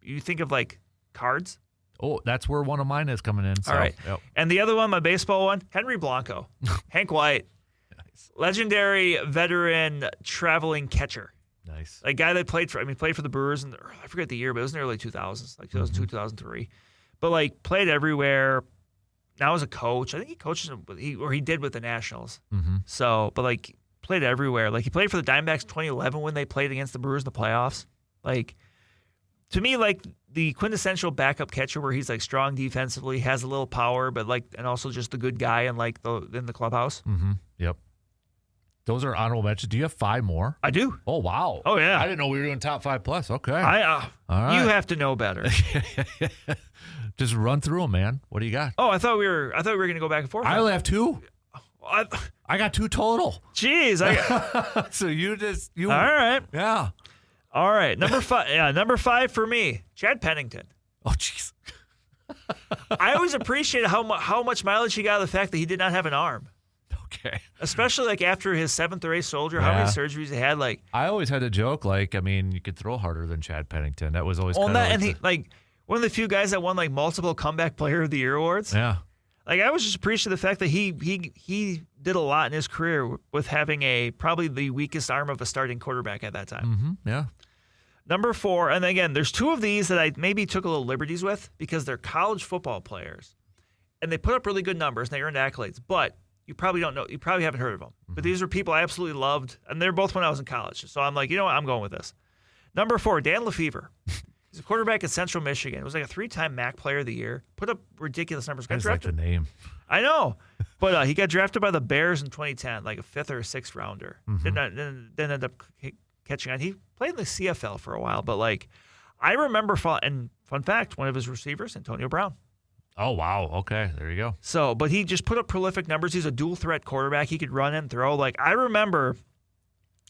you think of like cards. Oh, that's where one of mine is coming in. So, all right. Yep. And the other one, my baseball one, Henry Blanco, Hank White, nice. Legendary veteran traveling catcher. Nice. A guy that played for the Brewers, and I forget the year, but it was in the early 2000s, like 2002, 2003. But like played everywhere. Now as a coach, I think he coaches he did with the Nationals. Mm-hmm. So, but like played everywhere. Like he played for the Diamondbacks 2011 when they played against the Brewers in the playoffs. Like to me, like the quintessential backup catcher where he's like strong defensively, has a little power, but like and also just a good guy and like in the clubhouse. Mm-hmm. Yep. Those are honorable mentions. Do you have 5 more? I do. Oh, wow. Oh, yeah. I didn't know we were doing top 5 plus. Okay. All right. You have to know better. Just run through them, man. What do you got? Oh, I thought we were going to go back and forth. I only have 2. I got 2 total. Jeez. So you. All right. Yeah. All right. Number 5. Yeah, number 5 for me, Chad Pennington. Oh, jeez. I always appreciated how much mileage he got out of the fact that he did not have an arm. Okay. Especially like after his 7th or 8th soldier, how many surgeries he had. Like I always had a joke. Like, I mean, you could throw harder than Chad Pennington. That was always kind of and he one of the few guys that won like multiple comeback player of the year awards. Yeah. Like I was just appreciative of the fact that he did a lot in his career with having probably the weakest arm of a starting quarterback at that time. Mm-hmm. Yeah. Number 4, and again, there's 2 of these that I maybe took a little liberties with because they're college football players, and they put up really good numbers and they earned accolades. But you probably don't know, you probably haven't heard of them. Mm-hmm. But these are people I absolutely loved, and they're both when I was in college. So I'm like, you know what, I'm going with this. Number 4, Dan Lefevre. He's a quarterback at Central Michigan. It was like a 3-time MAC Player of the Year. Put up ridiculous numbers. I just like the name. I know, but he got drafted by the Bears in 2010, like a 5th or 6th rounder. Mm-hmm. Didn't end up catching on. He played in the CFL for a while, but like I remember, and fun fact, one of his receivers, Antonio Brown. Oh, wow. Okay, there you go. So, but he just put up prolific numbers. He's a dual threat quarterback. He could run and throw. Like I remember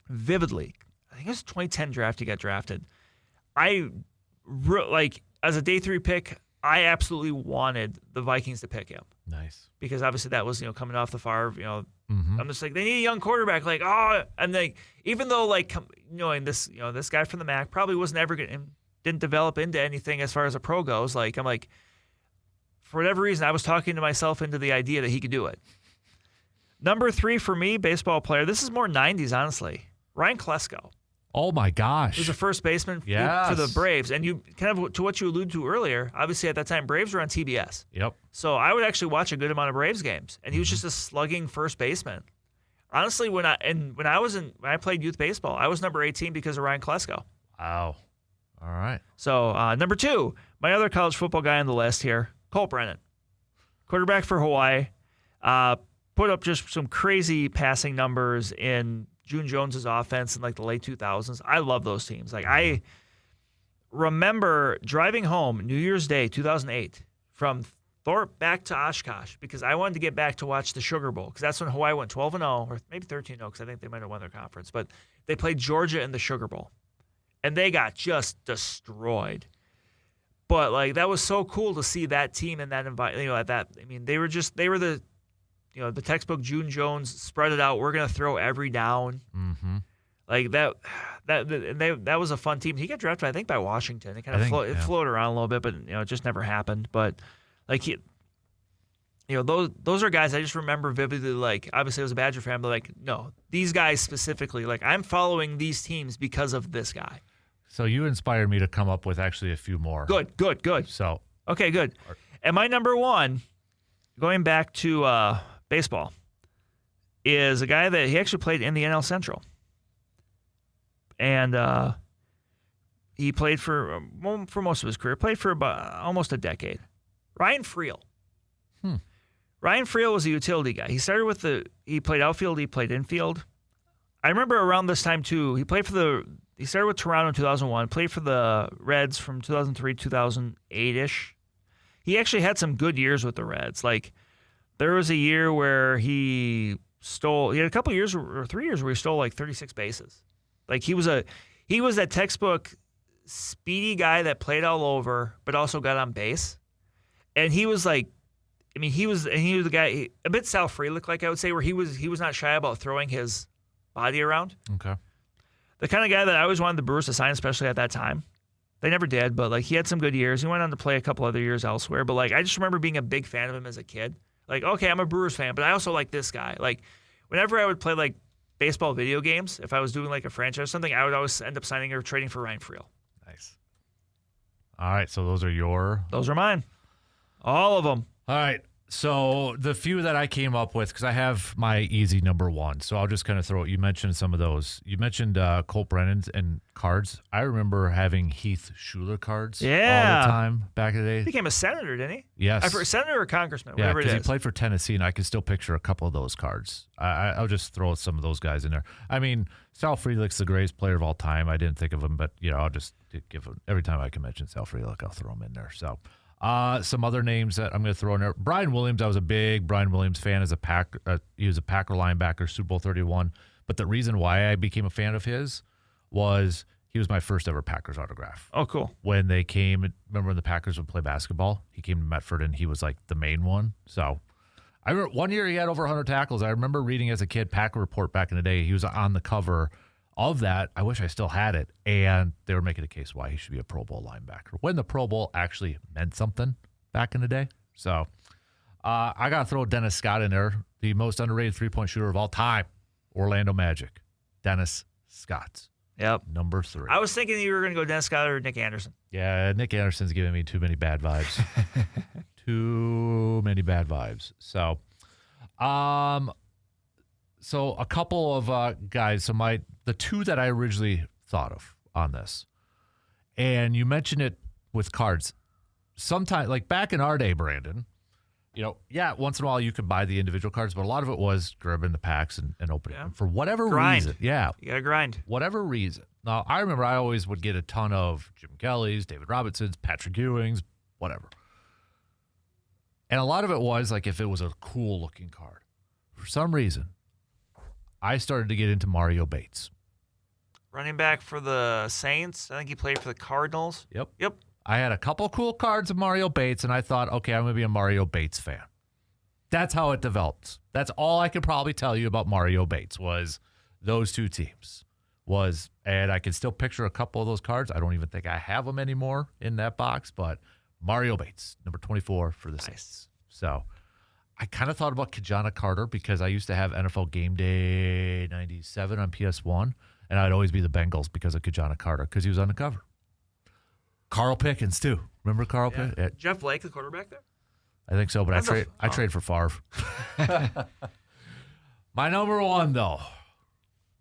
vividly, I think it was 2010 draft he got drafted. Like as a day 3 pick, I absolutely wanted the Vikings to pick him. Nice. Because obviously that was, coming off the Favre, Mm-hmm. I'm just like, they need a young quarterback. Like, oh, and like, even though like, knowing this, this guy from the MAC probably wasn't ever going to, didn't develop into anything as far as a pro goes. Like, I'm like, for whatever reason, I was talking to myself into the idea that he could do it. Number 3 for me, baseball player. This is more 90s, honestly. Ryan Klesko. Oh, my gosh. He was a first baseman for the Braves. And you kind of to what you alluded to earlier, obviously at that time, Braves were on TBS. Yep. So I would actually watch a good amount of Braves games. And he was just a slugging first baseman. Honestly, when I played youth baseball, I was number 18 because of Ryan Klesko. Wow. All right. So number 2, my other college football guy on the list here, Colt Brennan. Quarterback for Hawaii. Put up just some crazy passing numbers in June Jones's offense in like the late 2000s. I love those teams. Like I remember driving home New Year's Day 2008 from Thorpe back to Oshkosh because I wanted to get back to watch the Sugar Bowl because that's when Hawaii went 12-0 or maybe 13-0 because I think they might have won their conference. But they played Georgia in the Sugar Bowl, and they got just destroyed. But like that was so cool to see that team in that environment. They were the the textbook June Jones, spread it out. We're gonna throw every down. Mm-hmm. Like that was a fun team. He got drafted, I think, by Washington. It kind of floated around a little bit, but it just never happened. But like those are guys I just remember vividly. Like obviously, I was a Badger fan, but like no, these guys specifically. Like I'm following these teams because of this guy. So you inspired me to come up with actually a few more. Good. So okay, good. And my number 1, going back to baseball, is a guy that he actually played in the NL Central. And he played for most of his career, played for about almost a decade. Ryan Friel. Ryan Friel was a utility guy. He started he played outfield, he played infield. I remember around this time too, he started with Toronto in 2001, played for the Reds from 2003 to 2008-ish. He actually had some good years with the Reds. Like there was a year where he had a couple years or 3 years where he stole like 36 bases. Like he was that textbook speedy guy that played all over, but also got on base. And he was like, he was the guy, a bit Sal Frelick, like I would say, where he was not shy about throwing his body around. Okay. The kind of guy that I always wanted the Brewers to sign, especially at that time. They never did, but like he had some good years. He went on to play a couple other years elsewhere. But like I just remember being a big fan of him as a kid. Like, okay, I'm a Brewers fan, but I also like this guy. Like whenever I would play like baseball video games, if I was doing like a franchise or something, I would always end up signing or trading for Ryan Friel. Nice. All right, so those are mine. All of them. All right. So the few that I came up with, because I have my easy number one, so I'll just kind of throw it. You mentioned some of those. You mentioned Colt Brennan's and cards. I remember having Heath Schuler cards all the time back in the day. He became a senator, didn't he? Yes. Senator or congressman, Yeah, whatever it because is. he played for Tennessee, and I can still picture a couple of those cards. I'll just throw some of those guys in there. I mean, Sal Frelick's the greatest player of all time. I didn't think of him, but I'll just give him every time I can mention Sal Frelick, I'll throw him in there. So. Some other names that I'm going to throw in there. Brian Williams, I was a big Brian Williams fan as a he was a Packer linebacker, Super Bowl 31. But the reason why I became a fan of his was he was my first ever Packers autograph. Oh, cool. When they came, remember when the Packers would play basketball? He came to Medford and he was like the main one. So I remember one year he had over 100 tackles. I remember reading as a kid Packer Report back in the day. He was on the cover of that. I wish I still had it. And they were making a case why he should be a Pro Bowl linebacker when the Pro Bowl actually meant something back in the day. So I got to throw Dennis Scott in there, the most underrated three-point shooter of all time, Orlando Magic. Dennis Scott. Yep. Number 3. I was thinking you were going to go Dennis Scott or Nick Anderson. Yeah, Nick Anderson's giving me too many bad vibes. Too many bad vibes. So, so a couple of guys. So the two that I originally thought of on this, and you mentioned it with cards. Sometimes, like back in our day, Brandon, once in a while you could buy the individual cards, but a lot of it was grabbing the packs and opening them for whatever reason. Yeah, you gotta grind. Whatever reason. Now, I remember I always would get a ton of Jim Kelly's, David Robinson's, Patrick Ewing's, whatever. And a lot of it was like if it was a cool looking card. For some reason, I started to get into Mario Bates. Running back for the Saints. I think he played for the Cardinals. Yep. I had a couple cool cards of Mario Bates, and I thought, okay, I'm going to be a Mario Bates fan. That's how it developed. That's all I could probably tell you about Mario Bates was those two teams. And I can still picture a couple of those cards. I don't even think I have them anymore in that box, but Mario Bates, number 24 for the Saints. So I kind of thought about Kajana Carter because I used to have NFL Game Day 97 on PS1, and I'd always be the Bengals because of Kajana Carter because he was on the cover. Carl Pickens, too. Remember Carl Pickens? Jeff Blake, the quarterback there? I think so, but I trade for Favre. My number one, though.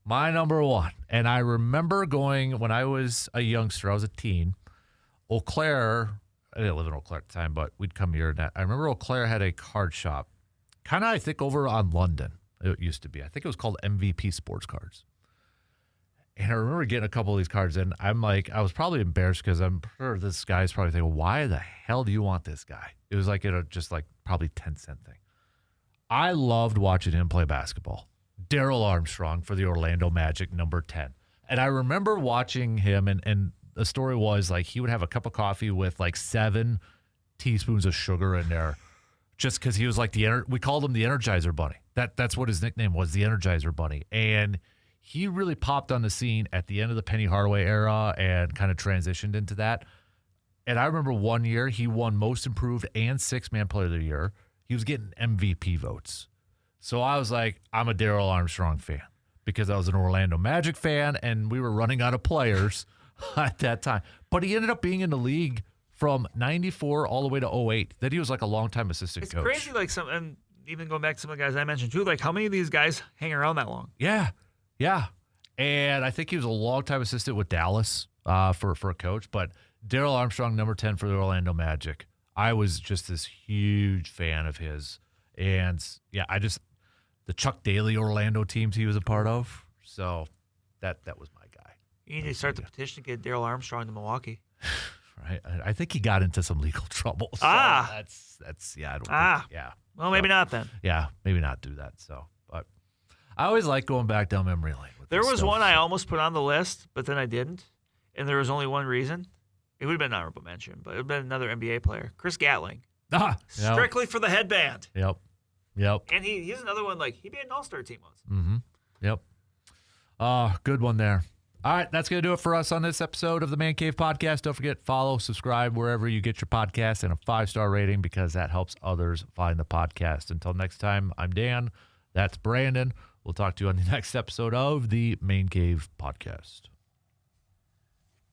My number one. And I remember going when I was a youngster, I was a teen. Eau Claire, I didn't live in Eau Claire at the time, but we'd come here. And I remember Eau Claire had a card shop, kind of, I think, over on London. It used to be. I think it was called MVP Sports Cards. And I remember getting a couple of these cards, and I was probably embarrassed because I'm sure this guy's probably thinking, why the hell do you want this guy? It was like just like probably 10-cent thing. I loved watching him play basketball. Darrell Armstrong for the Orlando Magic, number 10. And I remember watching him, and the story was like he would have a cup of coffee with like 7 teaspoons of sugar in there just because he was like we called him the Energizer Bunny. That's what his nickname was, the Energizer Bunny. And he really popped on the scene at the end of the Penny Hardaway era and kind of transitioned into that. And I remember one year he won Most Improved and Six-Man Player of the Year. He was getting MVP votes. So I was like, I'm a Darrell Armstrong fan because I was an Orlando Magic fan and we were running out of players at that time. But he ended up being in the league from 94 all the way to 08. Then he was like a longtime assistant coach. It's crazy, like and even going back to some of the guys I mentioned too, like how many of these guys hang around that long? Yeah. And I think he was a longtime assistant with Dallas for a coach. But Darrell Armstrong, number 10 for the Orlando Magic. I was just this huge fan of his. And, yeah, the Chuck Daly Orlando teams he was a part of. So that was my guy. You need to start the petition to get Darrell Armstrong to Milwaukee. Right. I think he got into some legal trouble. So that's yeah. I don't think, yeah. Well, maybe not then. Yeah, maybe not do that. So, but I always like going back down memory lane. There was one I almost put on the list, but then I didn't. And there was only one reason. It would have been an honorable mention, but it would have been another NBA player. Chris Gatling. Strictly for the headband. Yep. And he's another one, like, he made an all-star team once. Mm-hmm. Yep. Good one there. All right, that's going to do it for us on this episode of the Man Cave Podcast. Don't forget, follow, subscribe wherever you get your podcast, and a 5-star rating because that helps others find the podcast. Until next time, I'm Dan. That's Brandon. We'll talk to you on the next episode of the Man Cave Podcast.